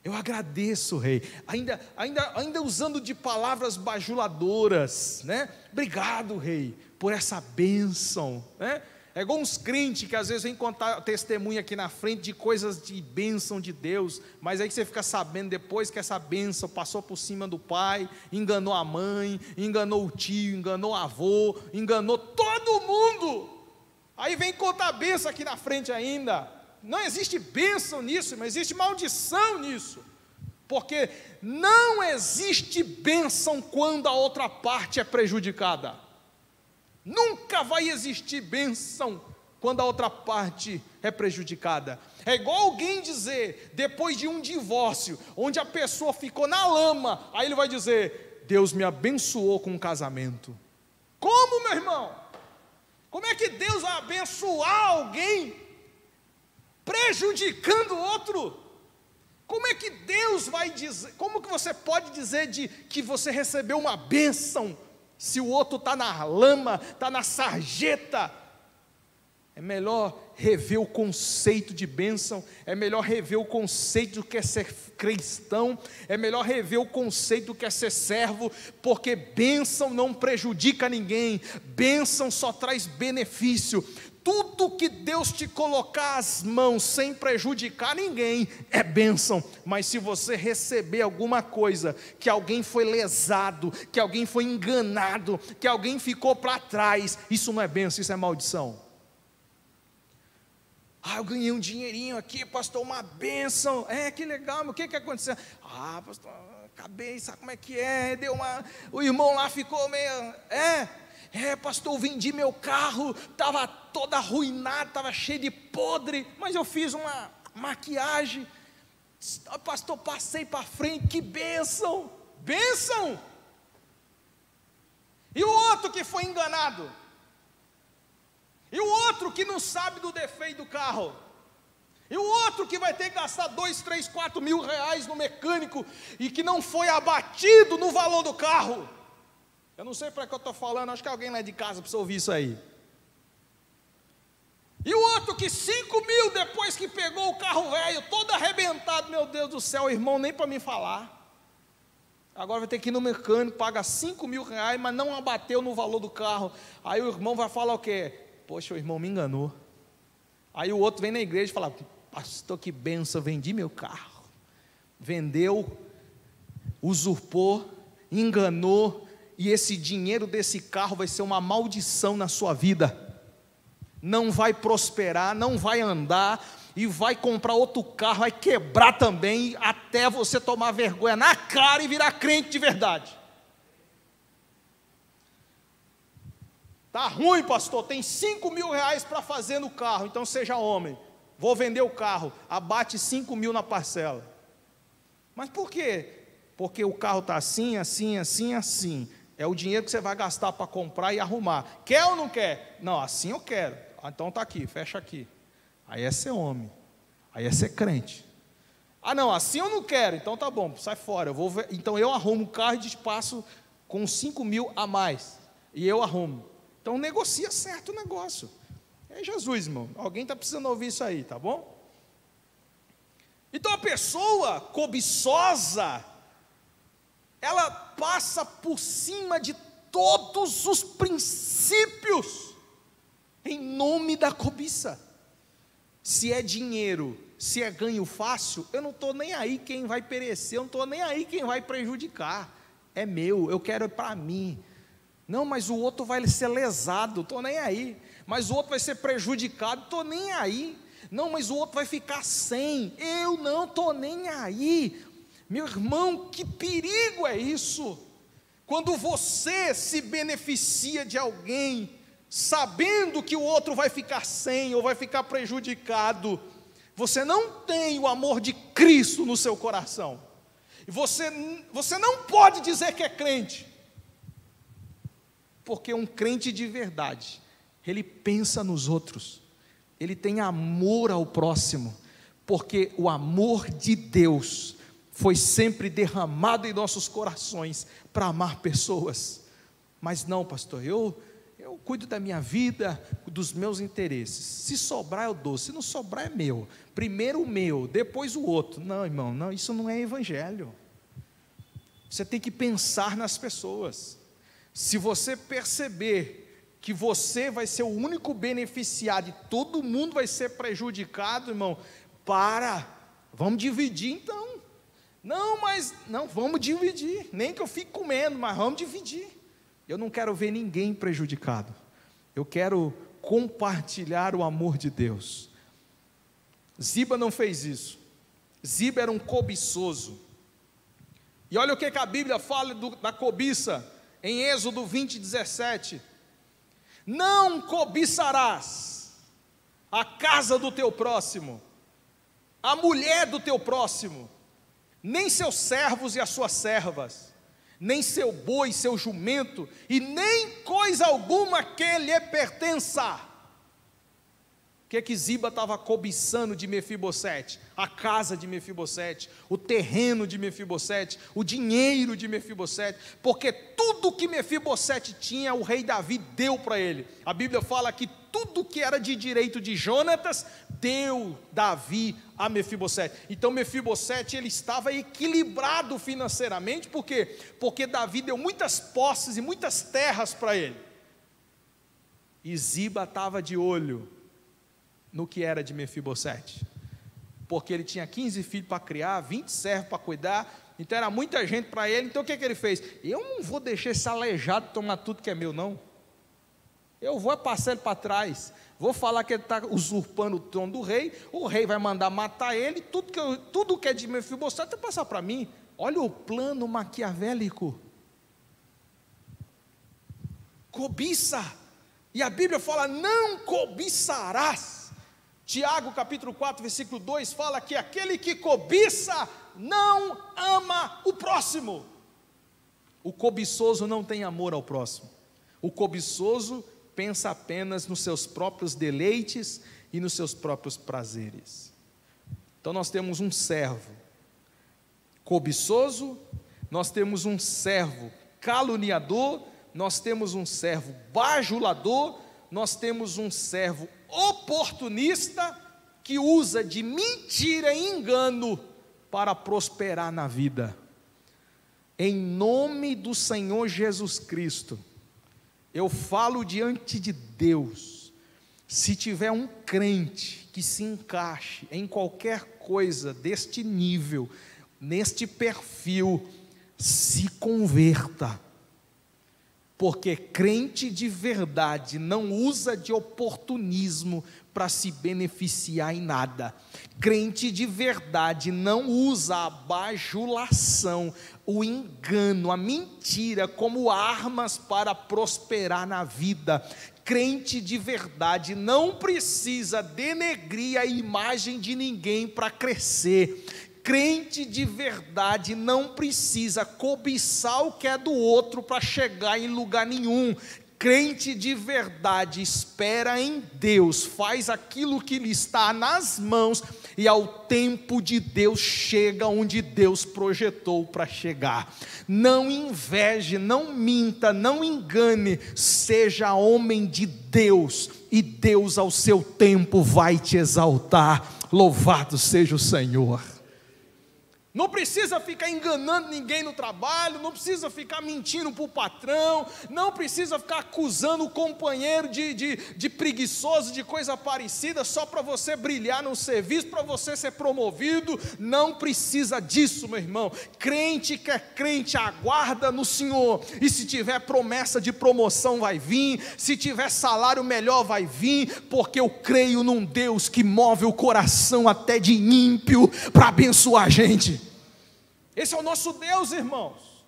[SPEAKER 1] Eu agradeço, rei, ainda usando de palavras bajuladoras, né? Obrigado, rei, por essa bênção, né? É igual uns crentes que às vezes vem contar testemunho aqui na frente de coisas de bênção de Deus, mas aí você fica sabendo depois que essa bênção passou por cima do pai, enganou a mãe, enganou o tio, enganou o avô, enganou todo mundo. Aí vem contar a bênção aqui na frente ainda. Não existe bênção nisso, mas existe maldição nisso, porque não existe bênção quando a outra parte é prejudicada. Nunca vai existir bênção quando a outra parte é prejudicada. É igual alguém dizer, depois de um divórcio, onde a pessoa ficou na lama, aí ele vai dizer: Deus me abençoou com um casamento. Como, meu irmão? Como é que Deus vai abençoar alguém prejudicando o outro? Como é que Deus vai dizer, como que você pode dizer que você recebeu uma bênção, se o outro está na lama, está na sarjeta? É melhor rever o conceito de bênção, é melhor rever o conceito do que é ser cristão, é melhor rever o conceito do que é ser servo, porque bênção não prejudica ninguém, bênção só traz benefício. Tudo que Deus te colocar as mãos sem prejudicar ninguém é bênção, mas se você receber alguma coisa, que alguém foi lesado, que alguém foi enganado, que alguém ficou para trás, isso não é bênção, isso é maldição. Eu ganhei um dinheirinho aqui, pastor, uma bênção. Que legal, mas o que aconteceu? Pastor, acabei, sabe como é que é? O irmão lá ficou meio... pastor, eu vendi meu carro, estava todo arruinado, estava cheio de podre, mas eu fiz uma maquiagem, pastor, passei para frente, que bênção, bênção. E o outro que foi enganado? E o outro que não sabe do defeito do carro? E o outro que vai ter que gastar 2, 3, 4 mil reais no mecânico e que não foi abatido no valor do carro? Eu não sei para que eu estou falando, acho que alguém lá de casa precisa ouvir isso aí. E o outro que 5 mil depois que pegou o carro velho, todo arrebentado, meu Deus do céu, irmão, nem para me falar. Agora vai ter que ir no mecânico, paga 5 mil reais, mas não abateu no valor do carro. Aí o irmão vai falar o quê? Poxa, o irmão me enganou. Aí o outro vem na igreja e fala: pastor, que benção, vendi meu carro. Vendeu, usurpou, enganou, e esse dinheiro desse carro vai ser uma maldição na sua vida. Não vai prosperar, não vai andar, e vai comprar outro carro, vai quebrar também, até você tomar vergonha na cara e virar crente de verdade. Está ruim, pastor, tem 5 mil reais para fazer no carro, então seja homem, vou vender o carro, abate 5 mil na parcela. Mas por quê? Porque o carro está assim, assim, assim, assim. É o dinheiro que você vai gastar para comprar e arrumar. Quer ou não quer? Não, assim eu quero. Então está aqui, fecha aqui. Aí é ser homem, aí é ser crente. Não, assim eu não quero, então tá bom, sai fora. Então eu arrumo o carro e despasso com 5 mil a mais, e eu arrumo. Então negocia certo o negócio. É Jesus, irmão, alguém está precisando ouvir isso aí, tá bom? Então a pessoa cobiçosa, ela passa por cima de todos os princípios, em nome da cobiça. Se é dinheiro, se é ganho fácil, eu não estou nem aí quem vai perecer, eu não estou nem aí quem vai prejudicar, é meu, eu quero para mim. Não, mas o outro vai ser lesado, estou nem aí. Mas o outro vai ser prejudicado, estou nem aí. Não, mas o outro vai ficar sem, eu não estou nem aí. Meu irmão, que perigo é isso? Quando você se beneficia de alguém, sabendo que o outro vai ficar sem ou vai ficar prejudicado, você não tem o amor de Cristo no seu coração. E você não pode dizer que é crente, porque um crente de verdade, ele pensa nos outros, ele tem amor ao próximo, porque o amor de Deus foi sempre derramado em nossos corações para amar pessoas. Mas não, pastor, eu cuido da minha vida, dos meus interesses. Se sobrar eu dou, se não sobrar é meu. Primeiro o meu, depois o outro. Não, irmão, não, isso não é evangelho. Você tem que pensar nas pessoas. Se você perceber que você vai ser o único beneficiado e todo mundo vai ser prejudicado, irmão, vamos dividir então. Não, vamos dividir. Nem que eu fique comendo, mas vamos dividir. Eu não quero ver ninguém prejudicado. Eu quero compartilhar o amor de Deus. Ziba não fez isso. Ziba era um cobiçoso. E olha o que a Bíblia fala da cobiça, em Êxodo 20:17. Não cobiçarás a casa do teu próximo, a mulher do teu próximo, nem seus servos e as suas servas, nem seu boi, seu jumento, e nem coisa alguma que lhe pertença. O que Ziba estava cobiçando de Mefibosete? A casa de Mefibosete, o terreno de Mefibosete, o dinheiro de Mefibosete, porque tudo que Mefibosete tinha, o rei Davi deu para ele. A Bíblia fala que tudo que era de direito de Jonatas, deu Davi a Mefibosete. Então Mefibosete, ele estava equilibrado financeiramente, por quê? Porque Davi deu muitas posses e muitas terras para ele. E Ziba estava de olho no que era de Mefibosete, porque ele tinha 15 filhos para criar, 20 servos para cuidar, então era muita gente para ele. Então o que ele fez? Eu não vou deixar esse aleijado tomar tudo que é meu, não. Eu vou passar ele para trás, vou falar que ele está usurpando o trono do rei, o rei vai mandar matar ele, tudo que é de Mefibosete vai passar para mim. Olha o plano maquiavélico. Cobiça. E a Bíblia fala, não cobiçarás. Tiago capítulo 4, versículo 2, fala que aquele que cobiça, não ama o próximo. O cobiçoso não tem amor ao próximo. O cobiçoso pensa apenas nos seus próprios deleites e nos seus próprios prazeres. Então nós temos um servo cobiçoso, nós temos um servo caluniador, nós temos um servo bajulador, nós temos um servo oportunista que usa de mentira e engano para prosperar na vida. Em nome do Senhor Jesus Cristo, eu falo diante de Deus, se tiver um crente que se encaixe em qualquer coisa deste nível, neste perfil, se converta, porque crente de verdade não usa de oportunismo para se beneficiar em nada. Crente de verdade não usa a bajulação, o engano, a mentira como armas para prosperar na vida. Crente de verdade não precisa denegrir a imagem de ninguém para crescer. Crente de verdade não precisa cobiçar o que é do outro para chegar em lugar nenhum. Crente de verdade espera em Deus, faz aquilo que lhe está nas mãos, e ao tempo de Deus chega onde Deus projetou para chegar. Não inveje, não minta, não engane, seja homem de Deus, e Deus ao seu tempo vai te exaltar. Louvado seja o Senhor. Não precisa ficar enganando ninguém no trabalho, não precisa ficar mentindo para o patrão, não precisa ficar acusando o companheiro de preguiçoso, de coisa parecida, só para você brilhar no serviço, para você ser promovido. Não precisa disso, meu irmão. Crente que é crente, aguarda no Senhor, e se tiver promessa de promoção vai vir, se tiver salário melhor vai vir, porque eu creio num Deus que move o coração até de ímpio para abençoar a gente. Esse é o nosso Deus, irmãos.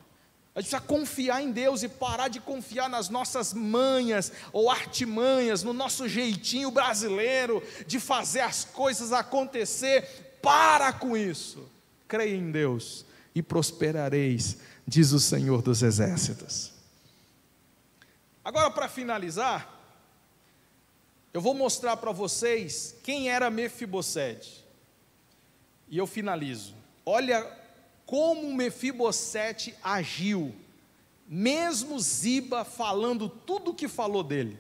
[SPEAKER 1] A gente precisa confiar em Deus e parar de confiar nas nossas manhas ou artimanhas, no nosso jeitinho brasileiro de fazer as coisas acontecer. Para com isso. Creia em Deus e prosperareis, diz o Senhor dos Exércitos. Agora, para finalizar, eu vou mostrar para vocês quem era Mefibosete. E eu finalizo. Olha como Mefibosete agiu, mesmo Ziba falando tudo o que falou dele.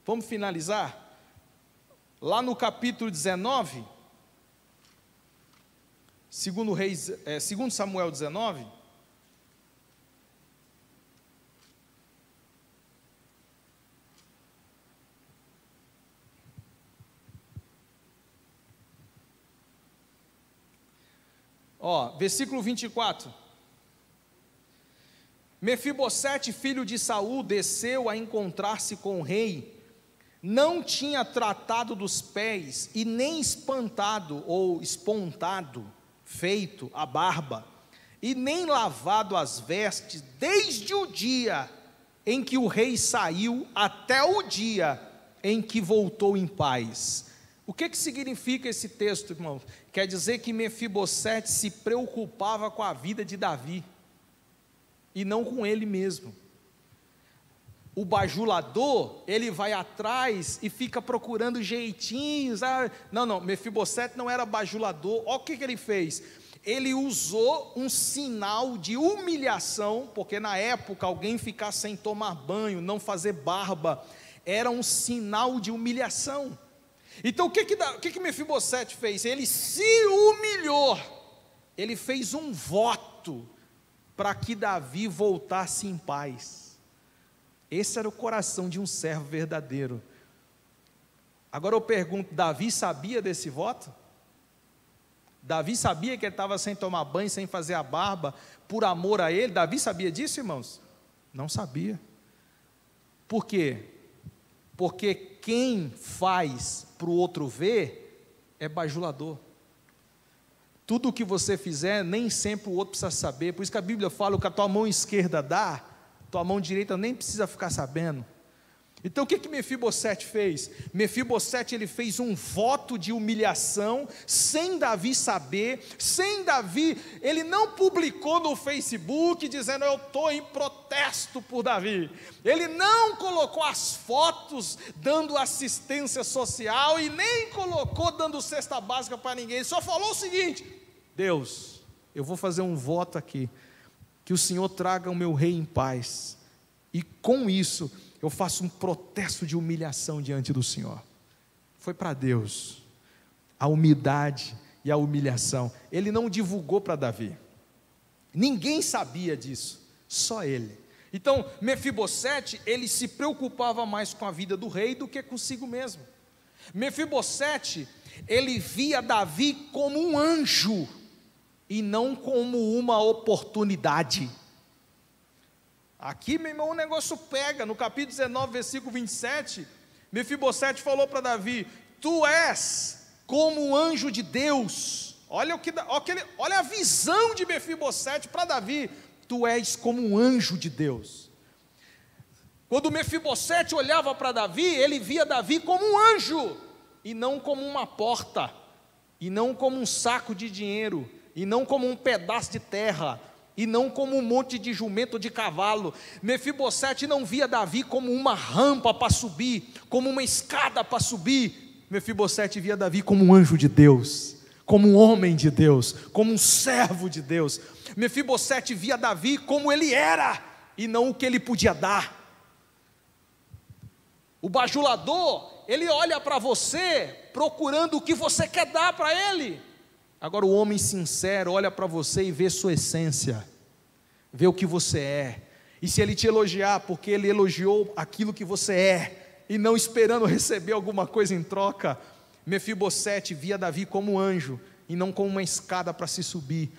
[SPEAKER 1] Vamos finalizar? Lá no capítulo 19, segundo Samuel 19, versículo 24. Mefibosete, filho de Saul, desceu a encontrar-se com o rei. Não tinha tratado dos pés e nem espantado ou espontado, feito a barba, e nem lavado as vestes, desde o dia em que o rei saiu até o dia em que voltou em paz. O que significa esse texto, irmão? Quer dizer que Mefibosete se preocupava com a vida de Davi, e não com ele mesmo. O bajulador, ele vai atrás e fica procurando jeitinhos. Não, Mefibosete não era bajulador. Olha o que ele fez. Ele usou um sinal de humilhação, porque na época alguém ficar sem tomar banho, não fazer barba, era um sinal de humilhação. Então o que Mefibosete fez? Ele se humilhou, ele fez um voto para que Davi voltasse em paz. Esse era o coração de um servo verdadeiro. Agora eu pergunto, Davi sabia desse voto? Davi sabia que ele estava sem tomar banho, sem fazer a barba, por amor a ele? Davi sabia disso, irmãos? Não sabia. Por quê? Porque quem faz para o outro ver é bajulador. Tudo o que você fizer, nem sempre o outro precisa saber. Por isso que a Bíblia fala: o que a tua mão esquerda dá, tua mão direita nem precisa ficar sabendo. Então o que Mefibosete fez? Mefibosete, ele fez um voto de humilhação, sem Davi saber, ele não publicou no Facebook, dizendo: eu estou em protesto por Davi. Ele não colocou as fotos dando assistência social, e nem colocou dando cesta básica para ninguém. Ele só falou o seguinte: Deus, eu vou fazer um voto aqui, que o Senhor traga o meu rei em paz, e com isso eu faço um protesto de humilhação diante do Senhor. Foi para Deus a humildade e a humilhação. Ele não divulgou para Davi, ninguém sabia disso, só ele. Então Mefibosete, ele se preocupava mais com a vida do rei do que consigo mesmo. Mefibosete, ele via Davi como um anjo e não como uma oportunidade. Aqui, meu irmão, o negócio pega. No capítulo 19, versículo 27, Mefibosete falou para Davi: tu és como um anjo de Deus. Olha a visão de Mefibosete para Davi: tu és como um anjo de Deus. Quando Mefibosete olhava para Davi, ele via Davi como um anjo, e não como uma porta, e não como um saco de dinheiro, e não como um pedaço de terra, e não como um monte de jumento ou de cavalo. Mefibosete não via Davi como uma rampa para subir, como uma escada para subir. Mefibosete via Davi como um anjo de Deus, como um homem de Deus, como um servo de Deus. Mefibosete via Davi como ele era, e não o que ele podia dar. O bajulador, ele olha para você procurando o que você quer dar para ele. Agora o homem sincero olha para você e vê sua essência, vê o que você é. E se ele te elogiar, porque ele elogiou aquilo que você é, e não esperando receber alguma coisa em troca. Mefibosete via Davi como um anjo, e não como uma escada para se subir.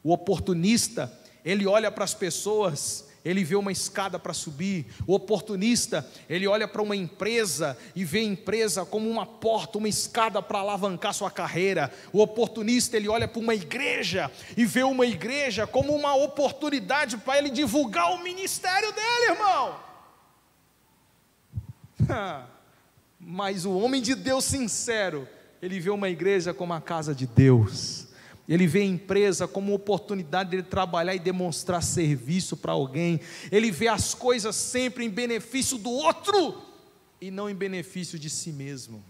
[SPEAKER 1] O oportunista, ele olha para as pessoas, ele vê uma escada para subir. O oportunista, ele olha para uma empresa e vê a empresa como uma porta, uma escada para alavancar sua carreira. O oportunista, ele olha para uma igreja e vê uma igreja como uma oportunidade para ele divulgar o ministério dele, irmão. Mas o homem de Deus sincero, ele vê uma igreja como a casa de Deus. Ele vê a empresa como uma oportunidade de ele trabalhar e demonstrar serviço para alguém. Ele vê as coisas sempre em benefício do outro e não em benefício de si mesmo.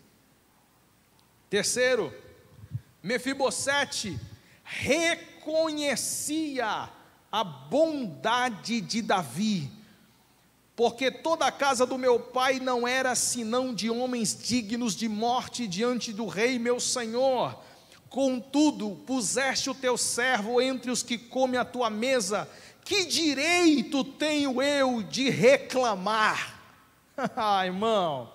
[SPEAKER 1] Terceiro, Mefibosete reconhecia a bondade de Davi, porque toda a casa do meu pai não era senão de homens dignos de morte diante do rei meu senhor. Contudo, puseste o teu servo entre os que comem a tua mesa, que direito tenho eu de reclamar? Irmão,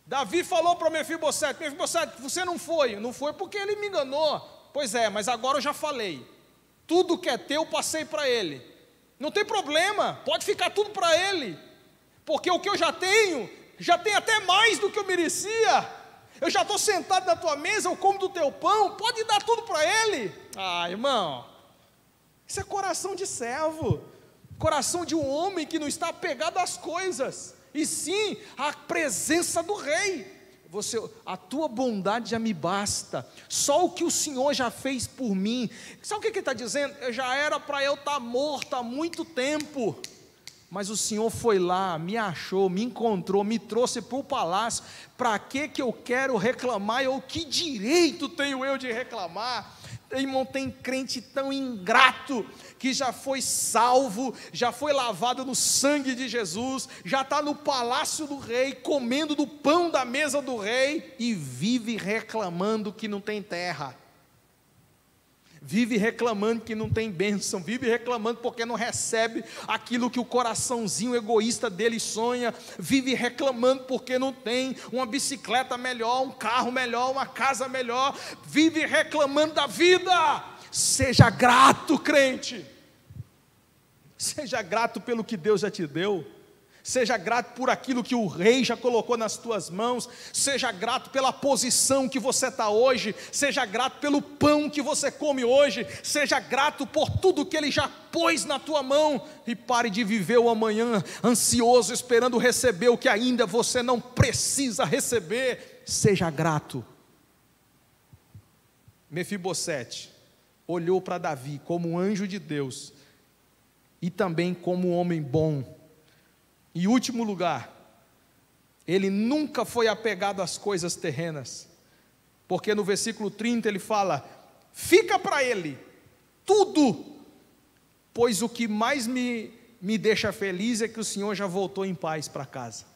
[SPEAKER 1] Davi falou para Mefibosete: Mefibosete, você não foi porque ele me enganou. Pois é, mas agora eu já falei, tudo que é teu passei para ele, não tem problema, pode ficar tudo para ele, porque o que eu já tenho até mais do que eu merecia. Eu já estou sentado na tua mesa, eu como do teu pão, pode dar tudo para ele. Irmão, isso é coração de servo, coração de um homem que não está apegado às coisas, e sim à presença do rei. A tua bondade já me basta, só o que o Senhor já fez por mim. Sabe o que ele está dizendo? Já era para eu estar morto há muito tempo, mas o Senhor foi lá, me achou, me encontrou, me trouxe para o palácio. Para que eu quero reclamar? Ou que direito tenho eu de reclamar? Irmão, tem crente tão ingrato, que já foi salvo, já foi lavado no sangue de Jesus, já está no palácio do rei, comendo do pão da mesa do rei, e vive reclamando que não tem terra, vive reclamando que não tem bênção, vive reclamando porque não recebe aquilo que o coraçãozinho egoísta dele sonha, vive reclamando porque não tem uma bicicleta melhor, um carro melhor, uma casa melhor, vive reclamando da vida. Seja grato, crente, seja grato pelo que Deus já te deu, seja grato por aquilo que o rei já colocou nas tuas mãos, seja grato pela posição que você está hoje, seja grato pelo pão que você come hoje, seja grato por tudo que ele já pôs na tua mão, e pare de viver o amanhã ansioso, esperando receber o que ainda você não precisa receber. Seja grato. Mefibosete olhou para Davi como um anjo de Deus, e também como um homem bom. Em último lugar, ele nunca foi apegado às coisas terrenas, porque no versículo 30 ele fala: fica para ele tudo, pois o que mais me deixa feliz é que o Senhor já voltou em paz para casa.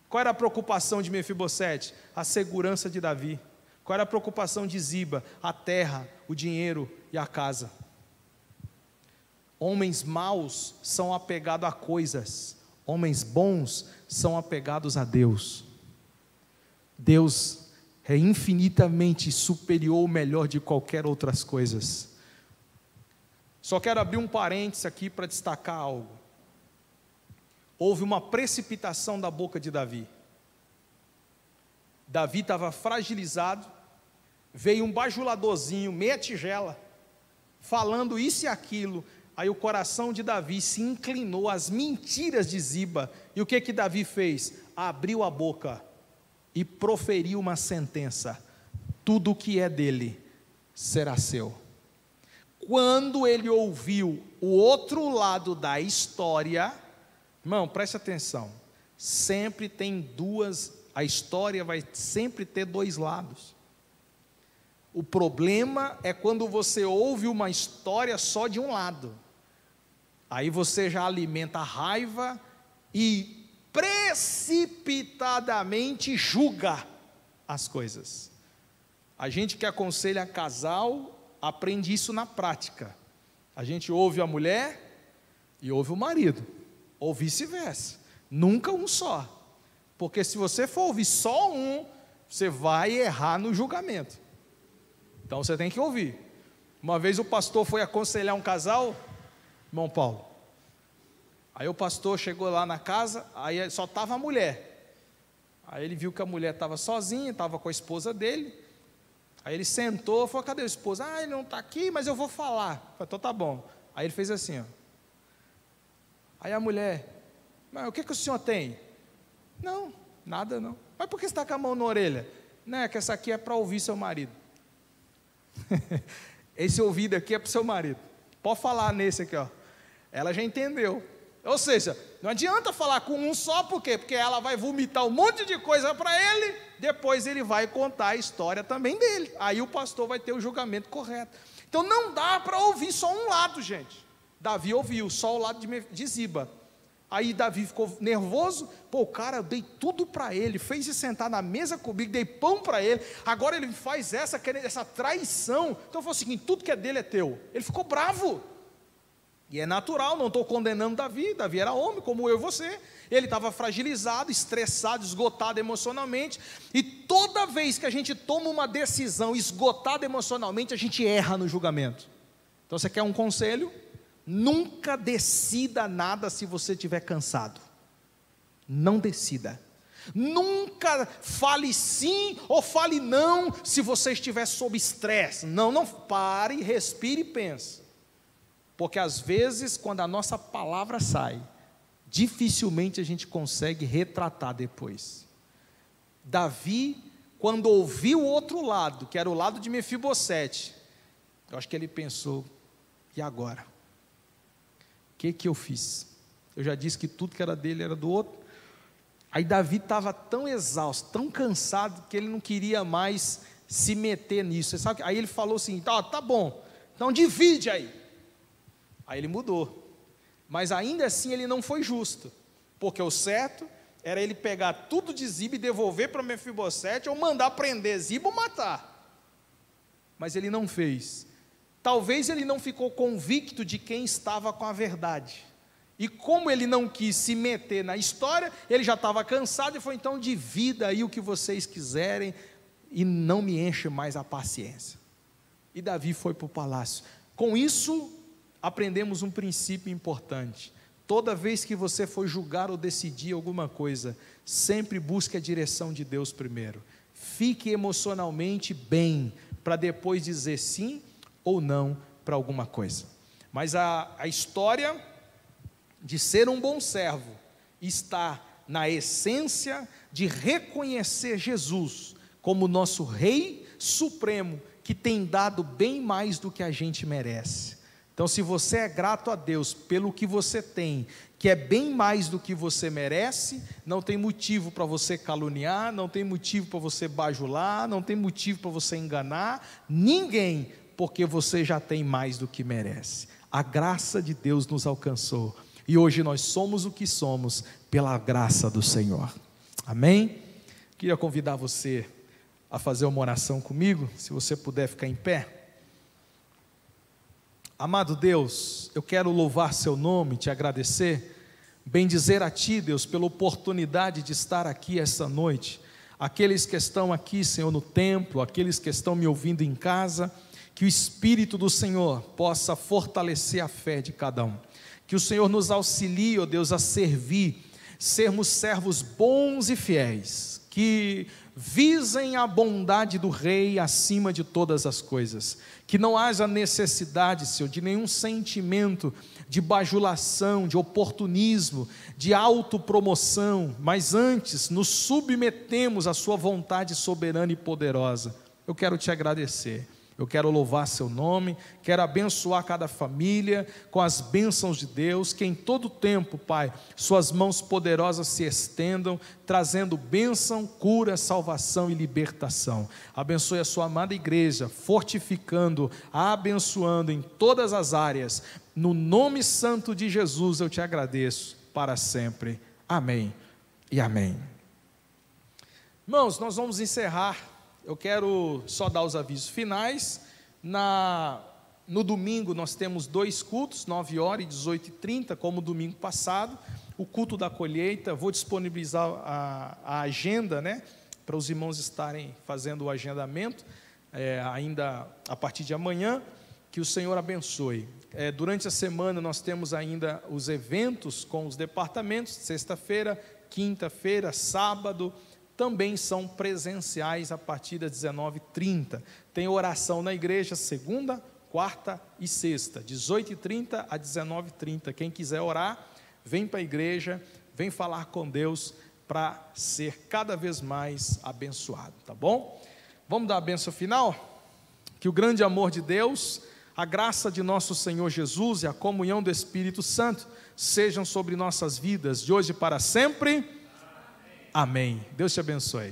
[SPEAKER 1] Qual era a preocupação de Mefibosete? A segurança de Davi. Qual era a preocupação de Ziba? A terra, o dinheiro e a casa. Homens maus são apegados a coisas, homens bons são apegados a Deus. Deus é infinitamente superior ou melhor de qualquer outras coisas. Só quero abrir um parênteses aqui para destacar algo. Houve uma precipitação da boca de Davi. Davi estava fragilizado, veio um bajuladorzinho, meia tigela, falando isso e aquilo. Aí o coração de Davi se inclinou às mentiras de Ziba. E o que Davi fez? Abriu a boca e proferiu uma sentença: tudo o que é dele será seu. Quando ele ouviu o outro lado da história, irmão, preste atenção, sempre tem a história vai sempre ter dois lados. O problema é quando você ouve uma história só de um lado. Aí você já alimenta a raiva e precipitadamente julga as coisas. A gente que aconselha casal aprende isso na prática. A gente ouve a mulher e ouve o marido, ou vice-versa, nunca um só, porque se você for ouvir só um, você vai errar no julgamento. Então você tem que ouvir. Uma vez o pastor foi aconselhar um casal, irmão Paulo, aí o pastor chegou lá na casa, aí só estava a mulher, aí ele viu que a mulher estava sozinha, estava com a esposa dele, aí ele sentou, falou: cadê a esposa? Ele não está aqui, mas eu vou falar. Falei: então tá bom. Aí ele fez assim, ó. Aí a mulher: mas o que o senhor tem? Não, nada não. Mas por que você está com a mão na orelha? Não, é que essa aqui é para ouvir seu marido. Esse ouvido aqui é para o seu marido. Pode falar nesse aqui, ó. Ela já entendeu. Ou seja, não adianta falar com um só, por quê? Porque ela vai vomitar um monte de coisa para ele, depois ele vai contar a história também dele. Aí o pastor vai ter o julgamento correto. Então não dá para ouvir só um lado, gente. Davi ouviu só o lado de Ziba. Aí Davi ficou nervoso. Pô, cara, eu dei tudo para ele, fez ele sentar na mesa comigo, dei pão para ele, agora ele faz essa traição. Então foi o seguinte: tudo que é dele é teu. Ele ficou bravo. E é natural, não estou condenando Davi. Davi era homem, como eu e você. Ele estava fragilizado, estressado, esgotado emocionalmente. E toda vez que a gente toma uma decisão esgotada emocionalmente, a gente erra no julgamento. Então você quer um conselho? Nunca decida nada se você estiver cansado. Não decida. Nunca fale sim ou fale não se você estiver sob estresse. Não pare, respire e pense. Porque às vezes, quando a nossa palavra sai, dificilmente a gente consegue retratar depois. Davi, quando ouviu o outro lado, que era o lado de Mefibosete, eu acho que ele pensou: e agora? O que eu fiz? Eu já disse que tudo que era dele era do outro. Aí Davi estava tão exausto, tão cansado, que ele não queria mais se meter nisso. Você sabe? Aí ele falou assim: tá bom, então divide aí. Aí ele mudou, mas ainda assim ele não foi justo, porque o certo era ele pegar tudo de Ziba e devolver para Mefibosete, ou mandar prender Ziba ou matar, mas ele não fez. Talvez ele não ficou convicto de quem estava com a verdade, e como ele não quis se meter na história, ele já estava cansado e falou: então divida aí o que vocês quiserem, e não me enche mais a paciência. E Davi foi para o palácio. Com isso, aprendemos um princípio importante: toda vez que você for julgar ou decidir alguma coisa, sempre busque a direção de Deus primeiro. Fique emocionalmente bem, para depois dizer sim ou não para alguma coisa. Mas a história de ser um bom servo está na essência de reconhecer Jesus como nosso Rei Supremo, que tem dado bem mais do que a gente merece. Então, se você é grato a Deus pelo que você tem, que é bem mais do que você merece, não tem motivo para você caluniar, não tem motivo para você bajular, não tem motivo para você enganar ninguém, porque você já tem mais do que merece. A graça de Deus nos alcançou, e hoje nós somos o que somos pela graça do Senhor. Amém? Queria convidar você a fazer uma oração comigo, se você puder ficar em pé. Amado Deus, eu quero louvar seu nome, te agradecer, bendizer a ti, Deus, pela oportunidade de estar aqui essa noite. Aqueles que estão aqui, Senhor, no templo, aqueles que estão me ouvindo em casa, que o Espírito do Senhor possa fortalecer a fé de cada um. Que o Senhor nos auxilie, ó Deus, a servir, sermos servos bons e fiéis, que visem a bondade do Rei acima de todas as coisas, que não haja necessidade, Senhor, de nenhum sentimento de bajulação, de oportunismo, de autopromoção, mas antes nos submetemos à sua vontade soberana e poderosa. Eu quero te agradecer, eu quero louvar seu nome, quero abençoar cada família com as bênçãos de Deus, que em todo tempo, Pai, suas mãos poderosas se estendam, trazendo bênção, cura, salvação e libertação. Abençoe a sua amada igreja, fortificando, abençoando em todas as áreas. No nome santo de Jesus eu te agradeço para sempre. Amém e amém. Irmãos, nós vamos encerrar. Eu quero só dar os avisos finais. No domingo nós temos 2 cultos, 9 horas e 18h30, como domingo passado. O culto da colheita, vou disponibilizar a agenda, né, para os irmãos estarem fazendo o agendamento, ainda a partir de amanhã. Que o Senhor abençoe. Durante a semana nós temos ainda os eventos com os departamentos, sexta-feira, quinta-feira, sábado, também são presenciais a partir das 19h30. Tem oração na igreja segunda, quarta e sexta, 18h30 a 19h30. Quem quiser orar, vem para a igreja, vem falar com Deus para ser cada vez mais abençoado, tá bom? Vamos dar a bênção final? Que o grande amor de Deus, a graça de nosso Senhor Jesus e a comunhão do Espírito Santo sejam sobre nossas vidas, de hoje para sempre. Amém. Deus te abençoe.